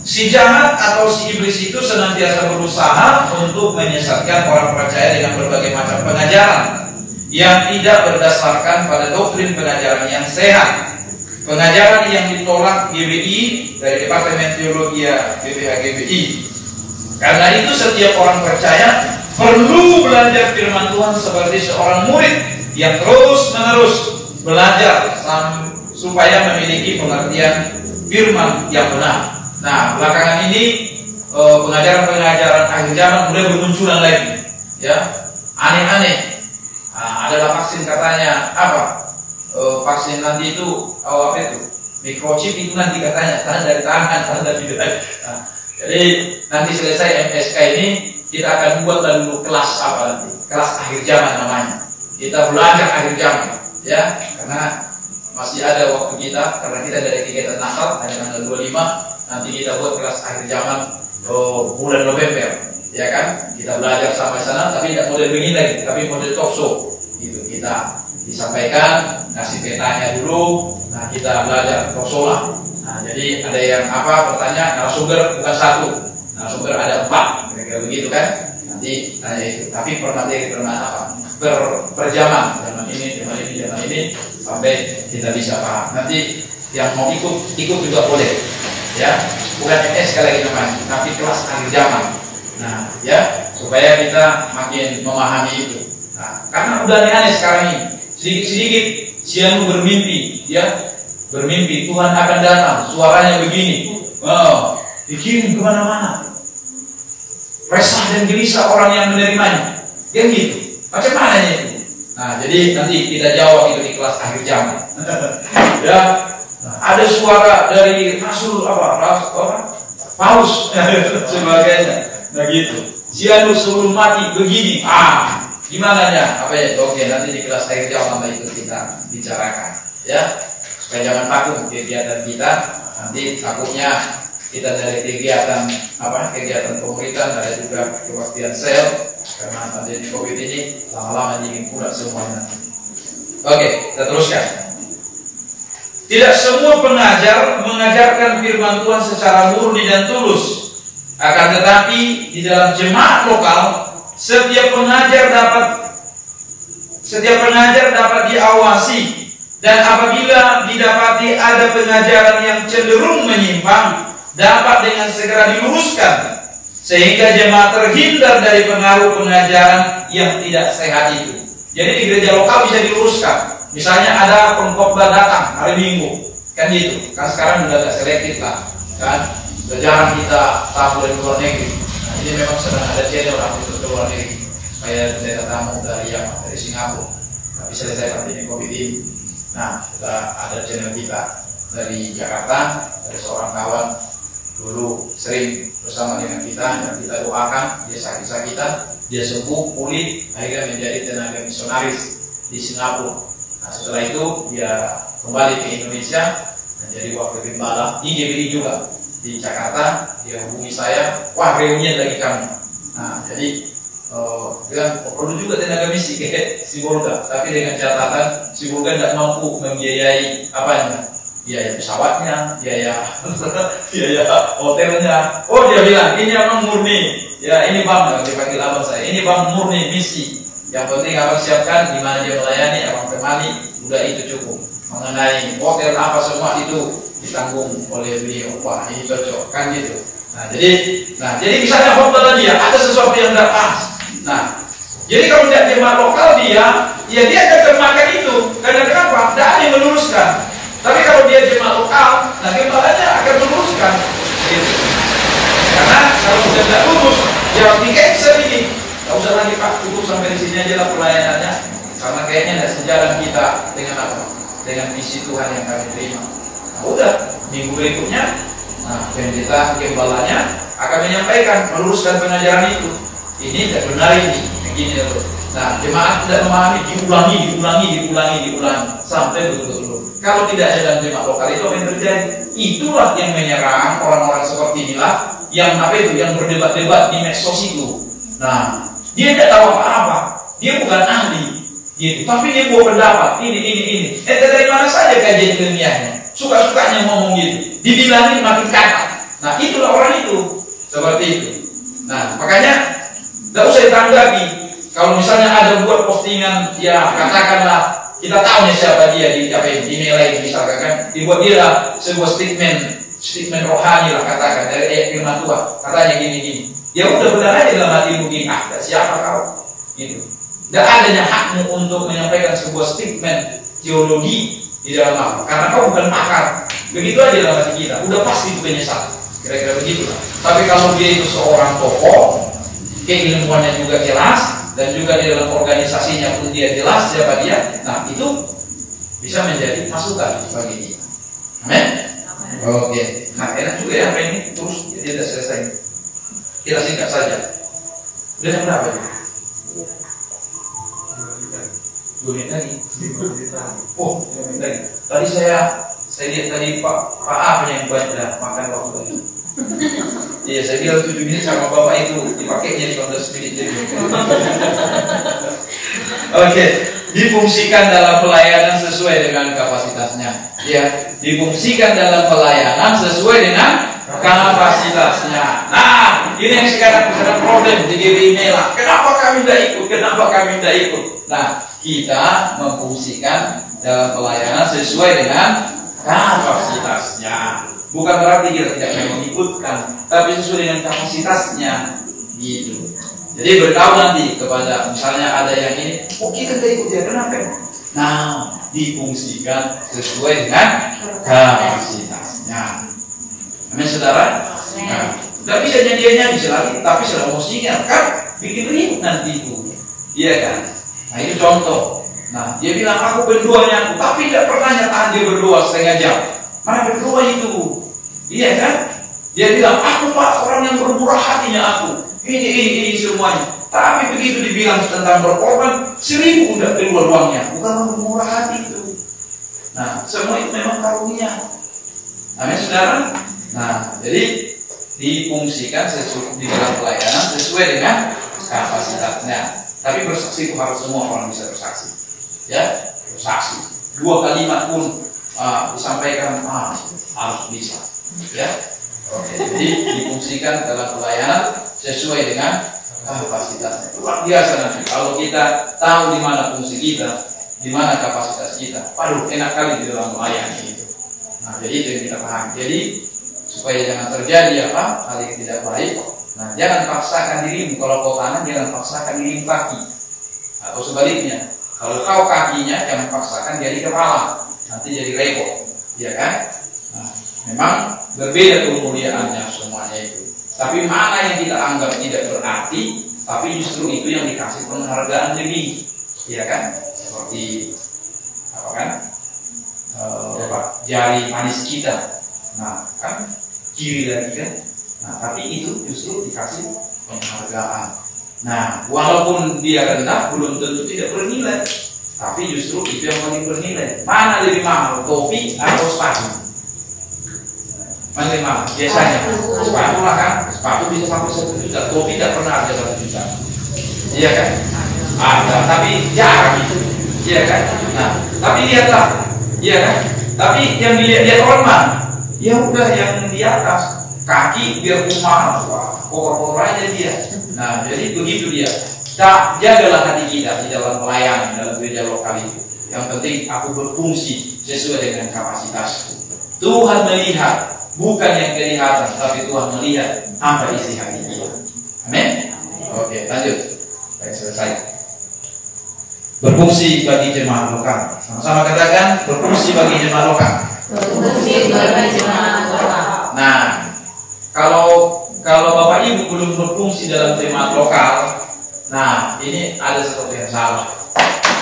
Si jahat atau si iblis itu senantiasa berusaha untuk menyesatkan orang percaya dengan berbagai macam pengajaran yang tidak berdasarkan pada doktrin pengajaran yang sehat. Pengajaran yang ditolak GBI dari Departemen Teologi BPH GBI. Karena itu setiap orang percaya perlu belajar firman Tuhan seperti seorang murid yang terus-menerus belajar supaya memiliki pengertian firman yang benar. Nah, belakangan ini pengajaran-pengajaran akhir zaman mulai bermunculan lagi, ya, aneh-aneh. Adalah vaksin katanya apa? Vaksin nanti itu apa itu? Microchip itu nanti katanya tahan dari tangan, tahan dari nah, jadi nanti selesai MSK ini kita akan buat dulu kelas apa nanti? Kelas akhir zaman namanya. Kita belajar akhir zaman, ya, karena masih ada waktu kita, karena kita dari kegiatan Natal tanggal 25, nanti kita buat kelas akhir zaman bulan November, ya kan? Kita belajar sampai sana, tapi tidak model begini lagi, tapi model talk show, gitu. Kita disampaikan, kasih petanya dulu, nah kita belajar talk show lah. Nah, jadi ada yang apa? Bertanya, narasumber bukan satu, narasumber ada 4, kira-kira begitu kan? Nanti tanya itu, tapi per materi apa? Per zaman ini sampai kita bisa paham. Nanti yang mau ikut juga boleh, ya, bukan MS sekali lagi namanya, tapi kelas akhir zaman. Nah, ya, supaya kita makin memahami itu. Nah, karena udah aneh-aneh sekarang ini, sedikit-sedikit Sianu bermimpi, ya, bermimpi Tuhan akan datang, suaranya begini, dikirim kemana-mana, resah dan gelisah orang yang menerimanya, yang gitu. Macam mana itu? Nah, jadi nanti kita jawab itu di kelas akhir zaman. Ya, nah, ada suara dari Rasul Paus sebagainya. Nah gitu. Sianu sebelum mati begini. Gimana ya? Apa ya? Oke, nanti di kelas akhir zaman itu kita bicarakan. Ya, supaya jangan takut kegiatan kita. Nanti takutnya kita dari kegiatan kegiatan pemerintahan, ada juga kebaktian sel. Karena pandemi COVID ini lama-lama ingin pula semuanya. Oke, kita teruskan. Tidak semua pengajar mengajarkan firman Tuhan secara murni dan tulus. Akan tetapi di dalam jemaat lokal, setiap pengajar dapat diawasi, dan apabila didapati ada pengajaran yang cenderung menyimpang, dapat dengan segera diluruskan, sehingga jemaat terhindar dari pengaruh pengajaran yang tidak sehat itu. Jadi di gereja lokal bisa diluruskan. Misalnya ada pengkhotbah datang hari Minggu, kan gitu. Kan sekarang udah agak selektif lah, kan. Sudah jarang kita tamu dari luar negeri. Nah, ini memang sedang ada channel orang itu ke luar negeri. Kayak kita tamu dari Singapura. Tapi selesai pandemi COVID ini. Nah, kita ada channel kita dari Jakarta, dari seorang kawan dulu sering bersama dengan kita, dan kita doakan dia sakit-sakitan, dia sembuh, pulih, akhirnya menjadi tenaga misionaris di Singapura. Nah, setelah itu dia kembali ke Indonesia menjadi wakil gembala di GBI juga di Jakarta. Dia hubungi saya, wah reunian lagi kami. Nah, jadi dengan perlu juga tenaga misi kayak si Burga, tapi dengan catatan si Burga tidak mampu membiayai apanya, biaya pesawatnya, biaya hotelnya. Oh, dia bilang ini abang murni, ya ini bang, dipanggil abang saya, ini bang murni misi. Yang penting abang siapkan di mana dia melayani, abang temani, udah itu cukup. Mengenai hotel apa semua itu ditanggung oleh beliau. Wah, ini cocok kan gitu. Nah jadi misalnya khotbah tadi ya, ada sesuatu yang tidak pas. Nah, jadi kalau tidak jemaat lokal dia akan termakan itu. Karena kenapa? Tidak ada yang meluruskan. Tapi kalau dia jemaat lokal, nah gembalanya akan meluruskan. Gitu. Karena kalau sudah tidak lurus, ya di cancel ini. Tidak usah lagi Pak, cukup sampai di sini aja lah pelayanannya. Karena kayaknya tidak sejalan kita dengan apa? Dengan visi Tuhan yang kami terima. Nah udah, minggu berikutnya, nah pendeta gembalanya akan menyampaikan, meluruskan pengajaran itu. Ini tidak benar ini, begini loh. Nah, jemaat tidak memahami, diulangi sampai betul-betul. Kalau tidak ada dalam jemaat lokal itu apa yang terjadi? Itulah yang menyerang orang-orang seperti inilah yang yang berdebat-debat di medsos itu. Nah, dia tidak tahu apa-apa, dia bukan ahli, gitu. Tapi dia buat pendapat ini. Dari mana saja kajian ilmiahnya? Suka-sukanya ngomong gitu, dibilangin makin kata. Nah, itulah orang itu seperti itu. Nah, makanya tidak usah ditanggapi. Kalau misalnya ada buat postingan, ya katakanlah kita tahu siapa dia di email lain misalkan kan, dibuat dia sebuah statement statement rohani lah katakan dari ayat firman Tuhan, katanya gini-gini. Ya udah benar aja dalam hatimu gini, siapa kau? Gitu. Dan adanya hakmu untuk menyampaikan sebuah statement teologi di dalam apa? Karena kau bukan pakar. Begitu aja dalam hati kita, udah pasti itu penyesal. Kira-kira begitu lah. Tapi kalau dia itu seorang tokoh, keilmuannya juga jelas, dan juga di dalam organisasinya pun dia jelas siapa dia, nah itu bisa menjadi masukan bagi dia. Amin. Oke. Nah enak juga ya apa ini terus dia tidak selesai. Kita singkat saja. Udah jam berapa ya? 2 menit lagi. Oh, 2 menit lagi. Tadi saya lihat tadi Pak apa yang buat makan waktu tadi. Iya, saya bilang 7 menit sama Bapak itu dipakainya 15 menit jadi. Oke, difungsikan dalam pelayanan sesuai dengan kapasitasnya. Ya, difungsikan dalam pelayanan sesuai dengan kapasitasnya. Nah, ini yang sekarang problem di GBI Mela. Kenapa kami tidak ikut? Kenapa kami tidak ikut? Nah, kita memfungsikan dalam pelayanan sesuai dengan kapasitasnya. Bukan berarti kita tidak mau mengikutkan, tapi sesuai dengan kapasitasnya, gitu. Jadi beritahu nanti kepada misalnya ada yang ini, oh kita tidak ikut ya, kenapa? Nah, difungsikan sesuai dengan kapasitasnya. Amin saudara? Nah, tidak bisa nyanyi lagi, tapi sudah musiknya kan bikin ribut nanti itu, iya kan? Nah itu contoh. Nah dia bilang aku berdoanya, tapi tidak pernah nyatakan dia berdoa setengah jam. Mana berdoa itu? Iya kan? Dia bilang aku Pak orang yang bermurah hatinya aku. Ini semuanya. Tapi begitu dibilang tentang berkorban, 1000 udah keluar uangnya. Bukan bermurah hati itu. Nah semua itu memang karunia. Amin saudara. Nah jadi difungsikan di dalam pelayanan sesuai dengan kapasitasnya. Tapi bersaksi itu harus semua orang bisa bersaksi, ya bersaksi. 2 kalimat pun disampaikan harus bisa, ya. Oke, jadi difungsikan dalam pelayanan sesuai dengan kapasitasnya. Luar biasa nanti kalau kita tahu di mana fungsi kita, di mana kapasitas kita. Waduh, enak kali di dalam melayani itu. Nah, jadi itu yang kita pahami. Jadi supaya jangan terjadi hal yang tidak baik. Nah, jangan paksakan dirimu. Kalau kau tangan, jangan paksakan dirimu kaki. Atau sebaliknya, kalau kau kakinya, jangan paksakan jadi kepala. Nanti jadi repot, ya kan? Nah, memang berbeda kemuliaannya semuanya itu. Tapi mana yang kita anggap tidak berarti, tapi justru itu yang dikasih penghargaan lebih, ya kan? Seperti apa kan? Jari manis kita. Nah, kan kiri lagi kan? Nah, tapi itu justru dikasih penghargaan. Nah, walaupun dia rendah, belum tentu tidak bernilai. Tapi justru itu yang paling bernilai. Mana lebih mahal, topi atau sepatu? Mana lebih mahal? Biasanya sepatu lah kan. Sepatu bisa sampai 1 juta. Topi tidak pernah ada 1 juta. Iya kan? Ada, tapi jarang itu. Iya kan? Nah, tapi lihatlah. Iya kan? Tapi yang dilihat orang mana? Ya udah yang di atas. Kaki biar mahal, kotor-kotor aja dia. Nah, jadi begitu dia. Jagalah hati kita di dalam pelayanan dalam gereja lokal itu. Yang penting aku berfungsi sesuai dengan kapasitasku. Tuhan melihat, bukan yang kelihatan, tapi Tuhan melihat apa isi hati kita. Amin. Oke, lanjut. Baik, selesai. Berfungsi bagi jemaat lokal. Sama-sama katakan berfungsi bagi jemaat lokal. Berfungsi bagi jemaat lokal. Nah, kalau Bapak Ibu belum berfungsi dalam jemaat lokal, nah ini ada sesuatu yang salah,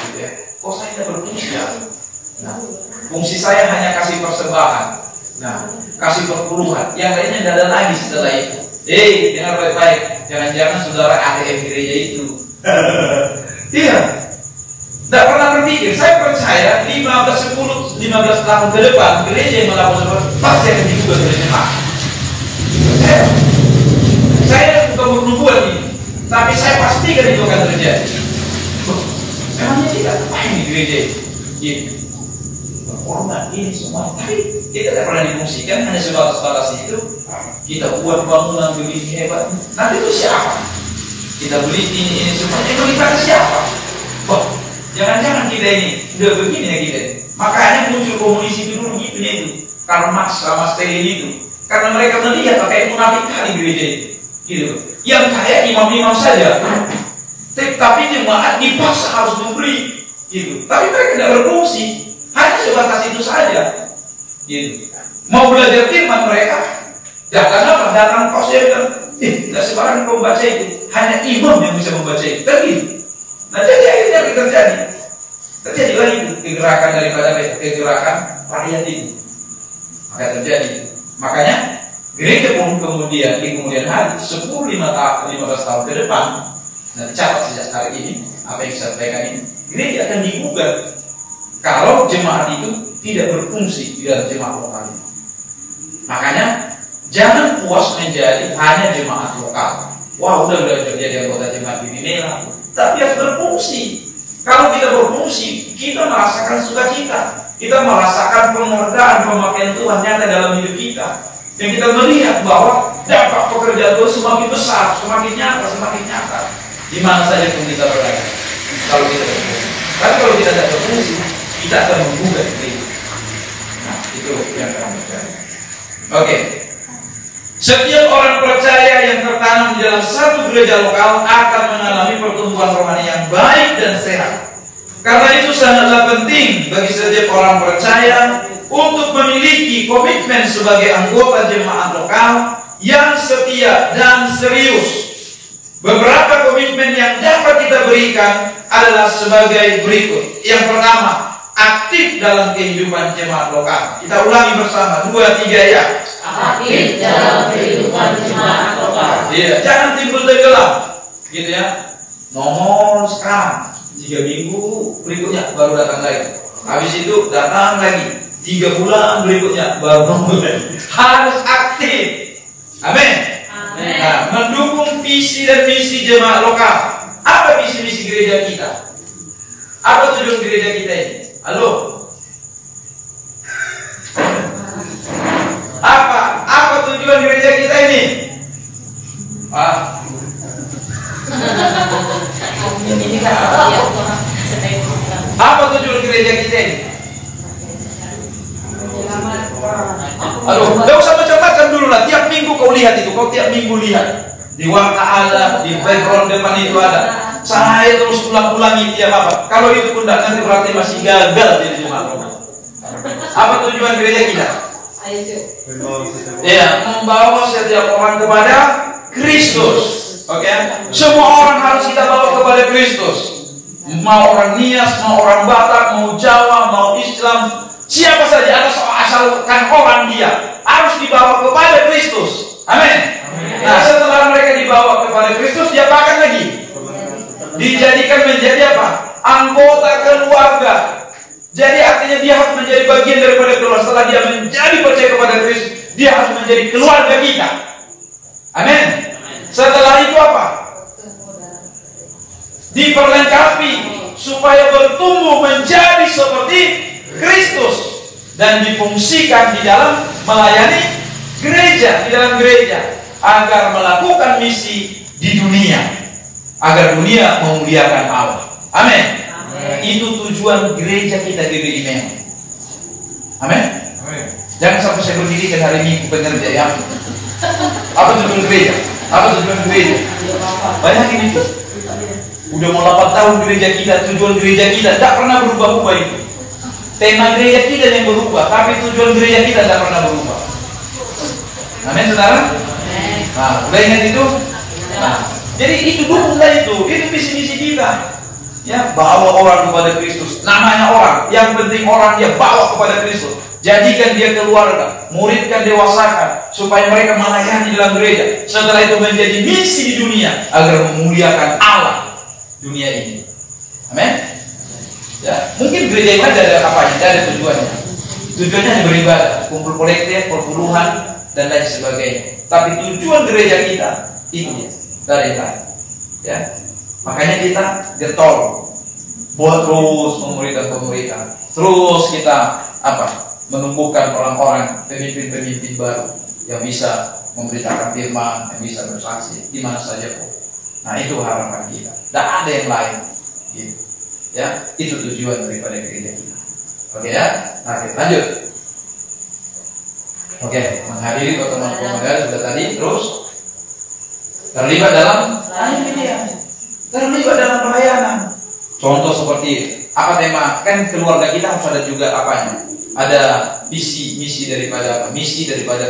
gitu ya. Kok saya tidak berfungsi ya? Nah, fungsi saya hanya kasih persembahan, nah kasih perpuluhan, yang lainnya tidak ada lagi setelah itu. Dengar baik-baik, jangan-jangan saudara ATM gereja itu. Iya, tidak pernah berpikir. Saya percaya 15 tahun ke depan gereja yang melakukan seperti pasti akan dibuka oleh jemaat. Saya bukan bernubuat ini, tapi saya pastikan itu akan terjadi. Memangnya tidak apa yang di gereja ini? Berkorban ini semua, tapi kita tidak pernah difungsikan, hanya sebatas itu. Kita buat bangunan begini hebat. Nanti itu siapa? Kita beli ini semua. Yang beli pada siapa? Oh, jangan-jangan kita ini udah begini ya kita. Makanya muncul komunis itu dulu gitunya itu. Karl Marx sama Stalin itu. Karena mereka melihat pakai munafik kali gereja itu. Gitu. Yang kaya imam-imam saja. Tapi jemaat dipaksa harus memberi. Gitu. Tapi mereka tidak berfungsi. Hanya sebatas itu saja. Gitu. Mau belajar firman mereka, datang apa? Datang kos ya bilang, tidak sembarang membaca itu. Hanya imam yang bisa membaca itu. Kan gitu. Nah jadi akhirnya terjadilah itu kegerakan daripada kegerakan rakyat itu. Maka terjadi. Makanya gereja pun kemudian di kemudian hari 10-15 tahun ke depan, dan dicatat sejak hari ini apa yang saya sampaikan ini, gereja akan digugat kalau jemaat itu tidak berfungsi di dalam jemaat lokal ini. Makanya jangan puas menjadi hanya jemaat lokal. Wah udah jadi anggota jemaat di Minela, tapi harus berfungsi. Kalau kita berfungsi, kita merasakan sukacita. Kita merasakan penghargaan pemakaian Tuhan nyata dalam hidup kita. Dan kita melihat bahwa dampak pekerjaan Tuhan semakin besar, semakin nyata. Di mana saja pun kita berada. Kalau kita berfungsi. Tapi kalau kita tidak berfungsi, kita akan menggugat diri. Nah, itu yang akan terjadi. Oke. Setiap orang percaya yang tertanam di dalam satu gereja lokal akan mengalami pertumbuhan rohani yang baik dan sehat. Karena itu sangatlah penting bagi setiap orang percaya untuk memiliki komitmen sebagai anggota jemaat lokal yang setia dan serius. Beberapa komitmen yang dapat kita berikan adalah sebagai berikut. Yang pertama, aktif dalam kehidupan jemaat lokal. Kita ulangi bersama, 2, 3 ya. Aktif dalam kehidupan jemaat lokal. Iya, jangan timbul tenggelam, gitu ya. Nomor sekarang 3 minggu berikutnya baru datang lagi. Habis itu datang lagi 3 bulan berikutnya baru nongol lagi. Harus aktif. Amin. Nah, mendukung visi dan misi jemaat lokal. Apa visi misi gereja kita? Apa tujuan gereja kita ini? Halo. Apa tujuan gereja kita ini? Apa tujuan gereja kita ini? Aduh, gak usah macam-macam dulu lah. Tiap minggu kau lihat itu, kau tiap minggu lihat di warta ada, di background depan itu ada. Saya terus ulang-ulangi tiap apa. Kalau itu pun tidak nanti berarti masih gagal jadi jemaat lokal. Apa tujuan gereja kita? Ya, membawa setiap orang kepada Kristus. Oke, semua orang harus kita bawa kepada Kristus. Mau orang Nias, mau orang Batak, mau Jawa, mau Islam, siapa saja asalkan orang dia harus dibawa kepada Kristus. Amin. Nah, setelah mereka dibawa kepada Kristus, dia akan lagi dijadikan menjadi apa? Anggota keluarga. Jadi artinya dia harus menjadi bagian daripada keluarga. Setelah dia menjadi percaya kepada Kristus, dia harus menjadi keluarga kita. Amin. Setelah itu apa? Diperlengkapi supaya bertumbuh menjadi seperti Kristus dan difungsikan di dalam melayani gereja, di dalam gereja agar melakukan misi di dunia, agar dunia memuliakan Allah. Amin. Itu tujuan gereja kita di BIMEO. Amin. Jangan sampai saya berdirikan hari Minggu pengerja ya. Apa tujuan gereja? Apa tujuan gereja? Bayangin itu. Udah mau 8 tahun gereja kita, tujuan gereja kita tidak pernah berubah-ubah itu. Tema gereja kita yang berubah, tapi tujuan gereja kita tidak pernah berubah. Amin, saudara? Nah, udah ingat itu? Nah, jadi itu dukunglah itu. Ini misi-misi kita. Ya, bawa orang kepada Kristus. Namanya orang, yang penting orang dia bawa kepada Kristus. Jadikan dia keluarga, muridkan, dewasakan, supaya mereka melayani dalam gereja. Setelah itu menjadi misi di dunia agar memuliakan Allah dunia ini. Amin. Ya, mungkin gereja ini ada apanya, ada tujuannya. Tujuannya hanya beribadah, kumpul kolektif, perpuluhan dan lain sebagainya. Tapi tujuan gereja kita itu dia, dari lain. Ya, makanya kita getol, buat terus memuridkan, terus kita menumbuhkan orang-orang, pemimpin-pemimpin baru yang bisa memberitakan firman, yang bisa bersaksi di mana saja kok. Nah, itu harapan kita. Tak ada yang lain. Gitu. Ya, itu tujuan daripada gereja kita. Oke ya, nah kita lanjut. Oke, menghadiri pertemuan komunitas sudah tadi. Terus terlibat dalam pelayanan. Contoh seperti apa tema? Kan keluarga kita harus ada juga apanya? Ada misi daripada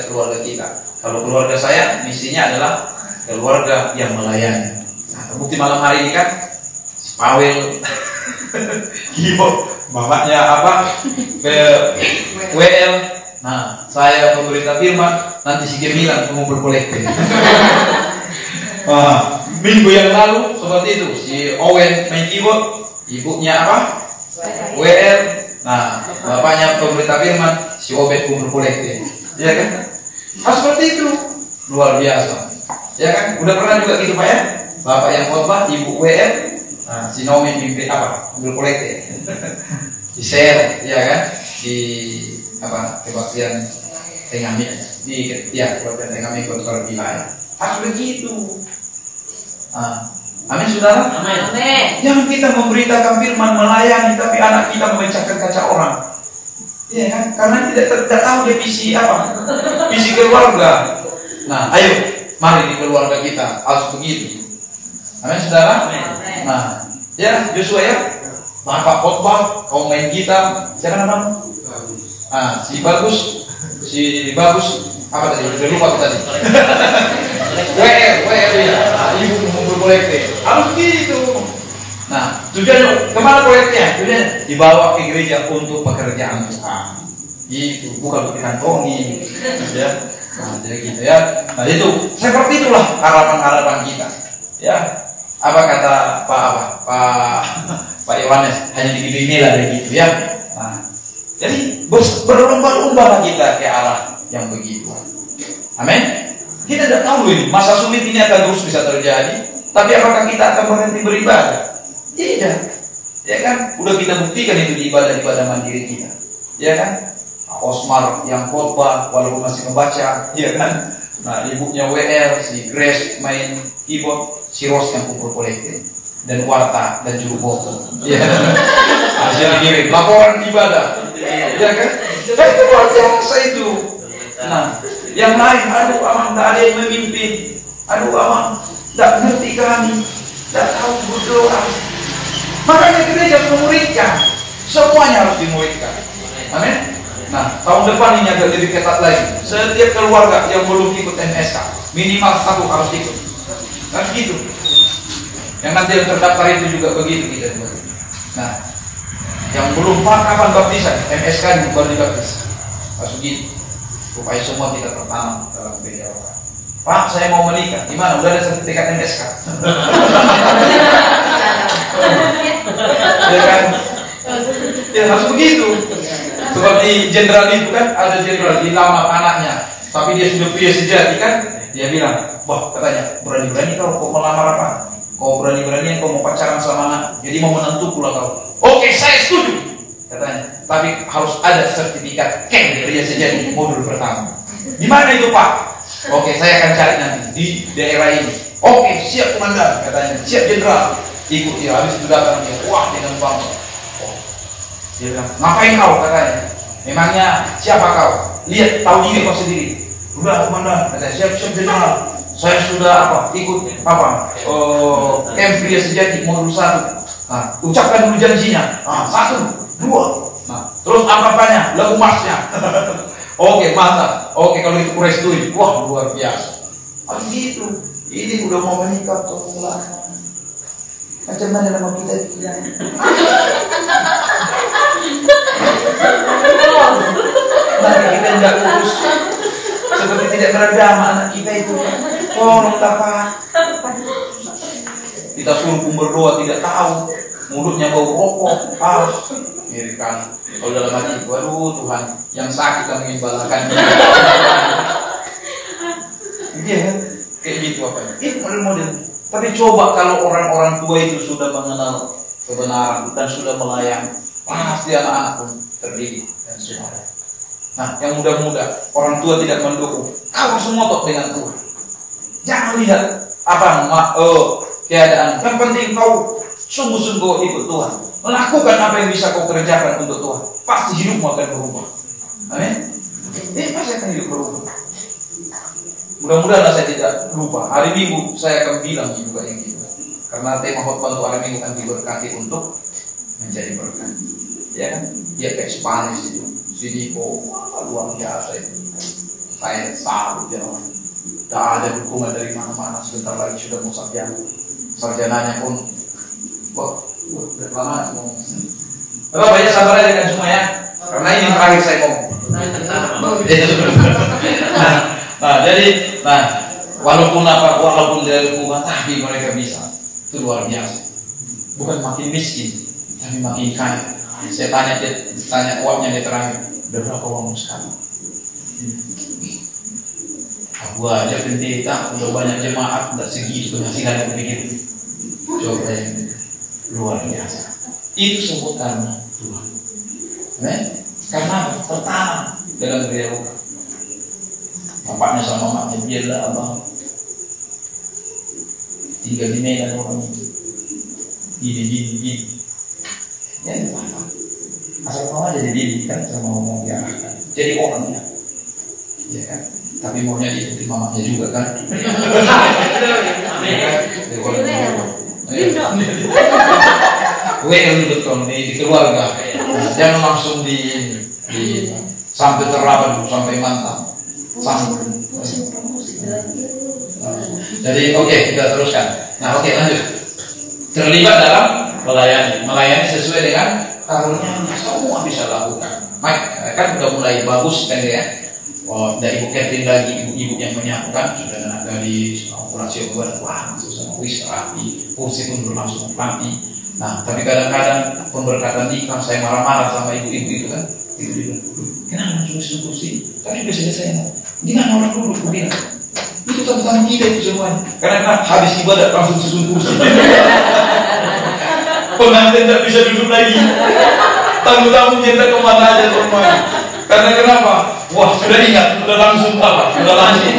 keluarga kita. Kalau keluarga saya, misinya adalah keluarga yang melayani. Nah, terbukti malam hari ini kan Pawel, Ibu, mamanya apa? WL. Nah, saya pemerintah firman, nanti si Gemilan pengumpul kolektif. Minggu yang lalu seperti itu, si Owen main keyboard, ibunya apa? WL. Nah, bapaknya pemerintah firman, si Obed kumpul kolektif. Ya kan? Seperti itu, luar biasa. Ya kan? Udah pernah juga gitu Pak ya? Bapak yang khotbah, ibu WL. Nah, si Nomi mimpi apa? Kumpul kolektif. Di share, ya kan? Di apa? Kebaktian Tengami, kebaktian Tengami kontrol wilayah. Begitu. Amin saudara. Amin. Jangan kita memberitakan firman melayani, tapi anak kita memecahkan kaca orang. Iya kan? Karena tidak tahu dia visi apa, visi keluarga. Nah, ayo, mari di keluarga kita harus begitu. Amin saudara. Nah, ya Joshua ya, bapak khotbah, kau main gitar, siapa nama? Si bagus, apa tadi? Udah lupa tadi. WR ya, ibu mengumpul kolektif. Harus gitu. Nah, tujuannya kemana proyeknya? Tujuannya dibawa ke gereja untuk pekerjaan Tuhan. Itu bukan untuk kantongi, ya. Nah, jadi gitu ya. Nah, itu seperti itulah harapan-harapan kita. Ya, apa kata Pak Yohanes, hanya di inilah begitu ya. Nah, jadi berlomba-lomba kita ke arah yang begitu. Amin. Kita tidak tahu ini masa sulit ini akan terus bisa terjadi. Tapi apakah kita akan berhenti beribadah? Tidak. Ya kan? Udah kita buktikan itu di ibadah mandiri kita. Ya kan? Osmar yang khotbah walaupun masih membaca, ya kan? Nah, ibunya WR, si Grace main keyboard, si Ros yang kumpul kolektif, dan Warta dan juru foto. Ya. Hasil dikirim laporan ibadah. Ya kan? Itu luar biasa itu. Nah, yang lain, aduh amang tak ada yang memimpin, aduh amang tak ngerti kami, tak tahu berdoa. Makanya gereja harus memuridkan, semuanya harus dimuridkan. Amin. Nah, tahun depan ini agak lebih ketat lagi. Setiap keluarga yang belum ikut MSK, minimal 1 harus ikut. Kan gitu. Yang nanti yang terdaftar itu juga begitu kita buat. Nah, yang belum Pak kapan baptisan, MSK ini baru dibaptis. Harus begitu. Supaya semua kita tertanam dalam gereja orang. Pak, saya mau menikah. Gimana? Udah ada sertifikat MSK? Ya kan? Ya harus begitu. Seperti jenderal itu kan, ada jenderal dilamar anaknya, tapi dia sudah pria sejati kan? Dia bilang, wah katanya berani-berani kau melamar apa? Kau berani-berani kau mau pacaran sama anak, jadi mau menentu pula kau. Oke, saya setuju. Katanya, tapi harus ada sertifikat pria sejati modul pertama. Di mana itu Pak? Oke, saya akan cari nanti di daerah ini. Oke, siap komandan, katanya. Siap jenderal. Ikut dia, habis itu datang dia. Wah, dengan bangsa. Oh. Dia bilang, ngapain kau? Katanya. Memangnya siapa kau? Lihat, tahu diri kau sendiri. Udah komandan, katanya. Siap jenderal. Saya sudah ikut camp pria sejati modul 1. Nah, ucapkan dulu janjinya. 1, 2. Nah, terus apa-apanya? Lagu masnya. Oke, mantap. Oke, kalau itu kurestui. Wah, luar biasa. Gitu. Ini udah mau menikah atau mulai. Macam mana nama kita itu? Nanti kita tidak urus. Seperti tidak beragama anak kita itu. Tolong Pak. Kita suruh berdoa tidak tahu. Mulutnya bau rokok. Mirip kali. Kalau dalam hati, waduh Tuhan, yang sakit kami ingin balakan. Iya kan? Kayak gitu apa ya? Itu model-model. Tapi coba kalau orang-orang tua itu sudah mengenal kebenaran dan sudah melayani, pasti anak-anak pun terdidik dan semua. Nah, yang muda-muda, orang tua tidak mendukung. Kau semua tok dengan Tuhan. Jangan lihat keadaan. Yang penting kau sungguh-sungguh ikut Tuhan. Melakukan apa yang bisa kau kerjakan untuk Tuhan. Pasti hidupmu akan berubah. Amin. Pasti akan hidup berubah. Mudah-mudahan saya tidak lupa. Hari Minggu saya akan bilang juga yang gitu. Karena tema khotbah untuk hari Minggu kan diberkati untuk menjadi berkat. Ya kan? Dia kayak Spanish itu. Sini luar biasa itu. Saya salut ya. Tak ada dukungan dari mana-mana. Sebentar lagi sudah mau sarjana. Sarjananya pun lama ngomong. Bapak banyak sabar aja dengan semua ya. Karena ini terakhir saya ngomong. Jadi walaupun dari hukuman, tapi mereka bisa. Itu luar biasa. Bukan makin miskin, tapi makin kaya. Saya tanya uangnya di terakhir, udah berapa uang sekarang? Aku aja pendeta, udah banyak jemaat, tidak segitu penghasilannya begitu. Coba yang luar biasa. Itu semua karena Tuhan. Karena pertama dalam gereja bapaknya sama mamanya biarlah abang tinggal di Medan orang ini ya apa asal mama jadi didikan sama ngomong diarahkan jadi orangnya ya kan tapi maunya diikuti mamanya juga kan gue yang betul di keluarga jangan langsung di sampai terlambat sampai mantap sampai. Jadi oke, kita teruskan. Nah oke, lanjut. Terlibat dalam melayani sesuai dengan karunia semua bisa lakukan. Mike kan udah mulai bagus kan ya. Dari Ibu Catherine lagi ibu-ibu yang menyampaikan sudah dari operasi obat wah sama wis rapi, kursi pun berlangsung rapi. Nah tapi kadang-kadang pemberkatan nikah saya marah-marah sama ibu-ibu itu kan. Kenapa langsung kursi? Tadi udah selesai. Gimana orang dulu begini? Itu tentang kita itu semuanya. Karena habis ibadah langsung susun kursi. Pengantin tidak bisa duduk lagi. Tamu-tamu minta kemana aja semuanya. Karena kenapa? Wah sudah ingat, sudah langsung apa? Sudah langsung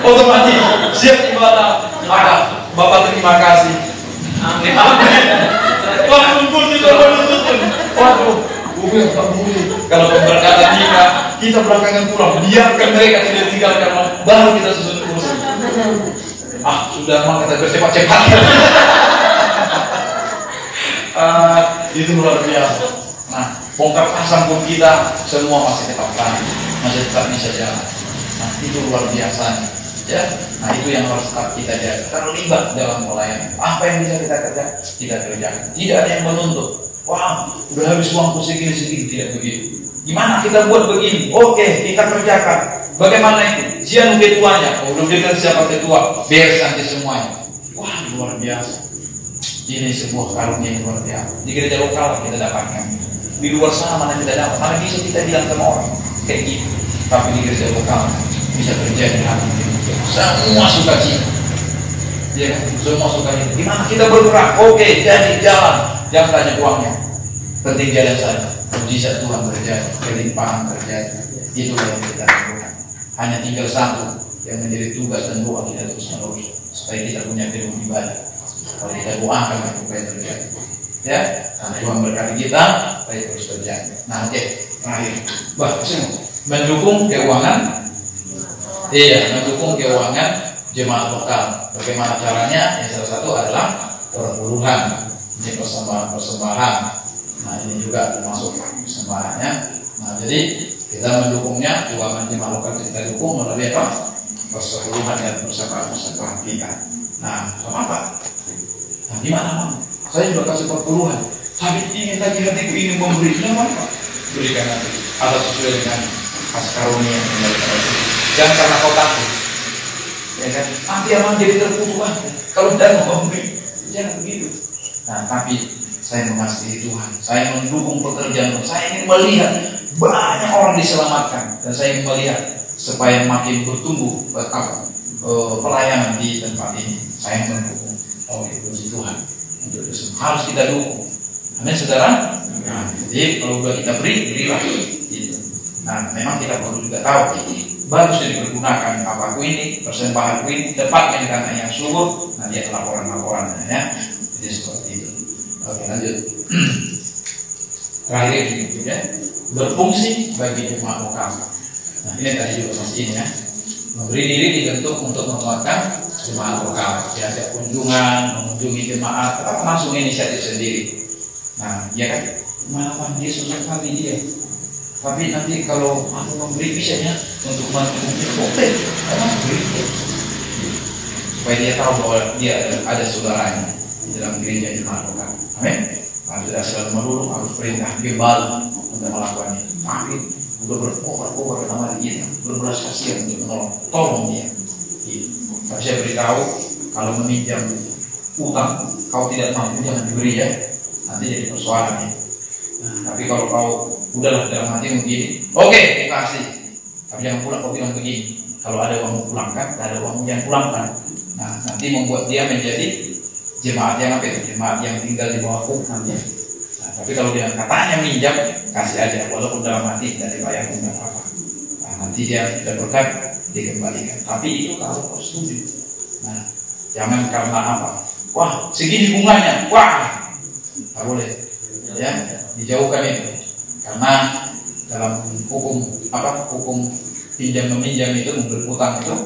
otomatis siap ibadah. Bapak terima kasih. Amin. Langsung kursi kalau ditutup. Waduh. Kalau pemberkatan nikah, kita belakangan pulang, biarkan mereka tidak tinggalkan, baru kita susun kursi. Sudah mah kita bercepat-cepat. Itu luar biasa. Nah, bongkar pasang pun kita semua masih tetap bisa jalan. Nah, itu luar biasa. Ya, nah itu yang harus tetap kita jaga. Terlibat dalam pelayanan. Apa yang bisa kita kerjakan? Tidak ada yang menuntut. Wah, udah habis uangku segini tidak begitu. Gimana kita buat begini? Oke, kita kerjakan. Bagaimana itu? Siapa ketuanya? Belum dengar siapa ketua? Beres nanti semuanya. Wah, luar biasa. Ini sebuah karunia yang luar biasa. Di gereja lokal kita dapatkan. Di luar sana mana kita dapat? Mana bisa kita bilang sama orang kayak gitu? Tapi di gereja lokal bisa terjadi hal ini. Semua suka cita. Ya, semua suka cita. Gimana kita bergerak? Oke, jadi jalan. Jangan tanya uangnya, penting jalan saja. Mujizat Tuhan terjadi, kelimpahan terjadi. Itulah yang kita lakukan. Hanya tinggal satu yang menjadi tugas dan doa kita terus menerus supaya kita punya firman ibadah. Kalau kita doakan supaya terjadi, ya. Nah, Tuhan berkati kita supaya terus terjadi. Nah, oke, terakhir, mendukung keuangan. Iya, mendukung keuangan jemaat lokal. Bagaimana caranya? Yang salah satu adalah perpuluhan. Ini persembahan. Nah ini juga termasuk persembahannya. Nah jadi kita mendukungnya keuangan jemaat lokal kita dukung melalui apa? Persepuluhan dan persembahan kita. Nah sama apa? Nah gimana bang? Saya juga kasih perpuluhan. Tapi ingin lagi hatiku ingin memberi. Kenapa? Berikan nanti. Atau sesuai dengan kasih karunia yang dari Allah. Jangan karena kau takut. Ya kan? Nanti abang jadi terpukul. Kalau tidak mau memberi, jangan begitu. Nah, tapi saya mengasihi Tuhan, saya mendukung pekerjaan, saya ingin melihat banyak orang diselamatkan, dan saya ingin melihat supaya makin bertumbuh pelayanan di tempat ini. Saya mendukung. Puji Tuhan untuk itu semua harus kita dukung. Amin, saudara. Nah, jadi kalau sudah kita berilah. Gitu. Nah, memang kita perlu juga tahu bagus dipergunakan apaku ini, persembahanku ini, tepatnya karena yang subur. Nah, dia laporan-laporannya ya. Jadi seperti itu. Oke, lanjut. Terakhir ini ya, berfungsi bagi jemaat lokal. Nah ini tadi juga masih ini ya, memberi diri dibentuk untuk menguatkan jemaat lokal, diajak kunjungan, mengunjungi jemaat, atau langsung inisiatif sendiri. Nah ya kan, mana dia susah kali dia. Tapi nanti kalau aku memberi bisa ya untuk membantu, oke, karena beri supaya dia tahu bahwa dia ada saudaranya di dalam gereja jemaat lokal. Amin. Nah, sudah selama dulu harus perintah gembala untuk melakukannya. Tapi udah berkobar nama dia, berbelas kasihan untuk menolong, tolong dia. Tapi saya beritahu kalau meminjam utang kau tidak mampu jangan diberi ya, nanti jadi persoalan ya. Nah, tapi kalau kau udahlah dalam hati begini, oke, kasih. Tapi jangan pula kau bilang begini, kalau ada uang pulangkan, ada uang jangan pulangkan. Nah, nanti membuat dia menjadi jemaat yang apa itu? Jemaat yang tinggal di bawahku nanti. Nah, tapi kalau dia katanya minjam, kasih aja, walaupun dalam hati tidak dibayar pun tidak apa-apa. Nah, nanti dia tidak berkat dikembalikan. Tapi itu kalau kau setuju. Nah, jangan karena apa? Wah, segini bunganya, wah, tak boleh. Ya, dijauhkan itu. Karena dalam hukum pinjam meminjam itu, memberi utang itu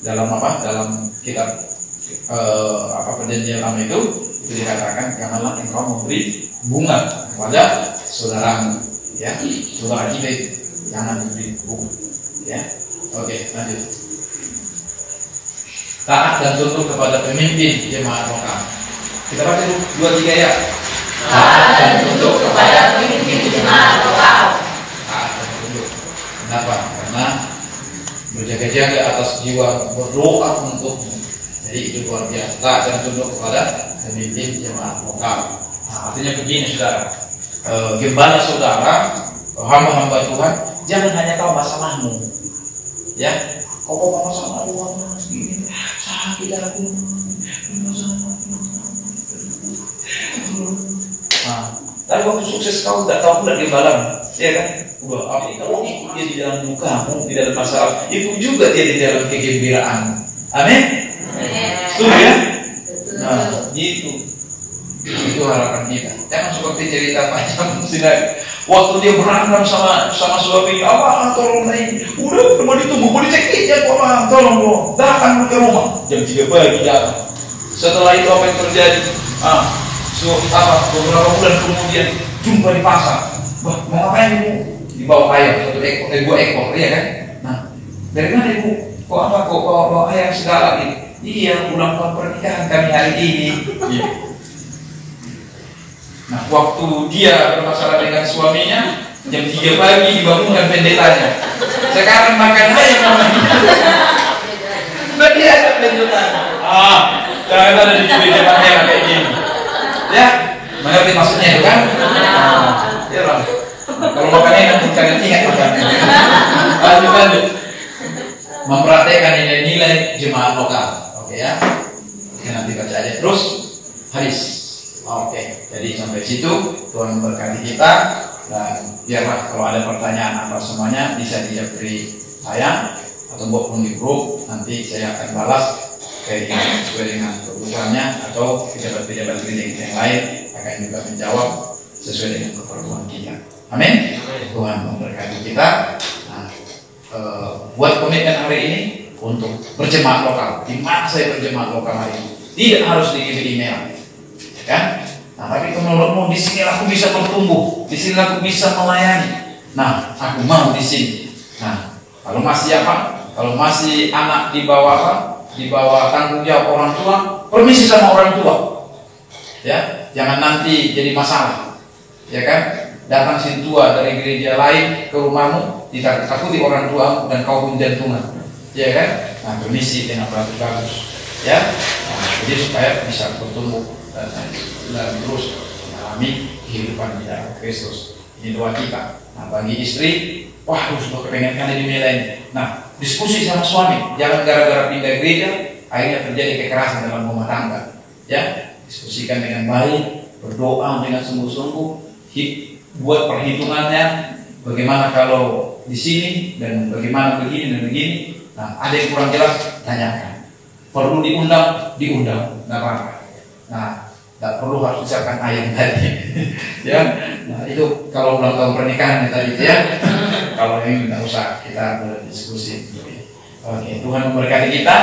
dalam dalam kitab perjanjian lama itu dikatakan janganlah engkau memberi bunga kepada saudaramu, ya, saudara kita itu jangan memberi bunga, ya. Oke, lanjut. Taat dan tunduk kepada pemimpin jemaat lokal. Kita baca dulu 2-3 ya. Taat dan tunduk kepada pemimpin jemaat lokal. Taat dan tunduk. Kenapa? Karena berjaga-jaga atas jiwa, berdoa untukmu. Jadi itu luar biasa. Taat dan tunduk kepada pemimpin jemaat lokal. Nah, artinya begini saudara, gembala saudara, hamba-hamba Tuhan, jangan hanya tahu masalahmu, ya. Kau masalah Tuhan, sakit aku. Nah, tapi waktu sukses kau tidak tahu pula gembala, ya kan? Kalau ikut dia di dalam dukamu, di dalam masalah, ikut juga dia di dalam kegembiraan. Amin. Setuju ya? Nah, gitu. Itu harapan kita. Jangan seperti cerita panjang Sinai. Waktu dia berantem sama suami, Allah tolong naik. Udah mau ditunggu, mau dicekik ya, Allah tolong dong. Datang ke rumah. Jam 3 pagi datang. Setelah itu apa yang terjadi? Beberapa bulan kemudian jumpa di pasar. Wah, mau ngapain ibu? Dibawa ayam 2 ekor, iya kan? Nah, dari mana ibu? Kok bawa ayam segala gitu? Iya, ulang tahun pernikahan kami hari ini. Iya. Nah, waktu dia bermasalah dengan suaminya, jam 3 pagi dibangunkan pendetanya. Sekarang makan ayam namanya. Nah, dia ada pendetaan. Jangan ada di gereja makan kayak gini. Ya, mengerti maksudnya itu kan? Ya lah. Kalau makannya nanti jangan ingat makannya. Lanjut. Mempraktekkan nilai-nilai jemaat lokal. Oke ya. Oke, nanti baca aja terus hadis. Oke, jadi sampai situ Tuhan memberkati kita, dan biarlah kalau ada pertanyaan apa semuanya bisa dijawab saya atau maupun di grup, nanti saya akan balas sesuai dengan kebutuhannya, atau pejabat-pejabat gereja kita yang lain akan juga menjawab sesuai dengan keperluan kita. Amin. Tuhan memberkati kita. Nah, buat komitmen hari ini untuk berjemaat lokal. Di mana saya berjemaat lokal hari ini? Tidak harus di email, kan? Nah, tapi menurutmu di sini aku bisa bertumbuh, di sini aku bisa melayani. Nah, aku mau di sini. Nah, kalau masih kalau masih anak di bawah di bawah tanggung jawab orang tua, permisi sama orang tua. Ya, jangan nanti jadi masalah. Ya kan? Datang si tua dari gereja lain ke rumahmu, ditakuti orang tuamu dan kau pun jantungan. Ya kan? Nah, permisi dengan bagus. Ya. Nah, jadi supaya bisa bertumbuh dan terus mengalami kehidupan di dalam Kristus. Ini doa kita. Nah, bagi istri, wah, sudah kepengen kali dimilai. Nah, diskusi sama suami, jangan gara-gara pindah gereja akhirnya terjadi kekerasan dalam rumah tangga. Ya, diskusikan dengan baik, berdoa dengan sungguh-sungguh, buat perhitungannya, bagaimana kalau di sini dan bagaimana begini dan begini. Nah, ada yang kurang jelas, tanyakan. Perlu diundang, nggak apa-apa. Nah, Tidak perlu harus ucapkan ayam tadi. Ya, nah, itu kalau ulang tahun pernikahan tadi ya. Kalau ini tidak usah kita berdiskusi. Oke, Tuhan memberkati kita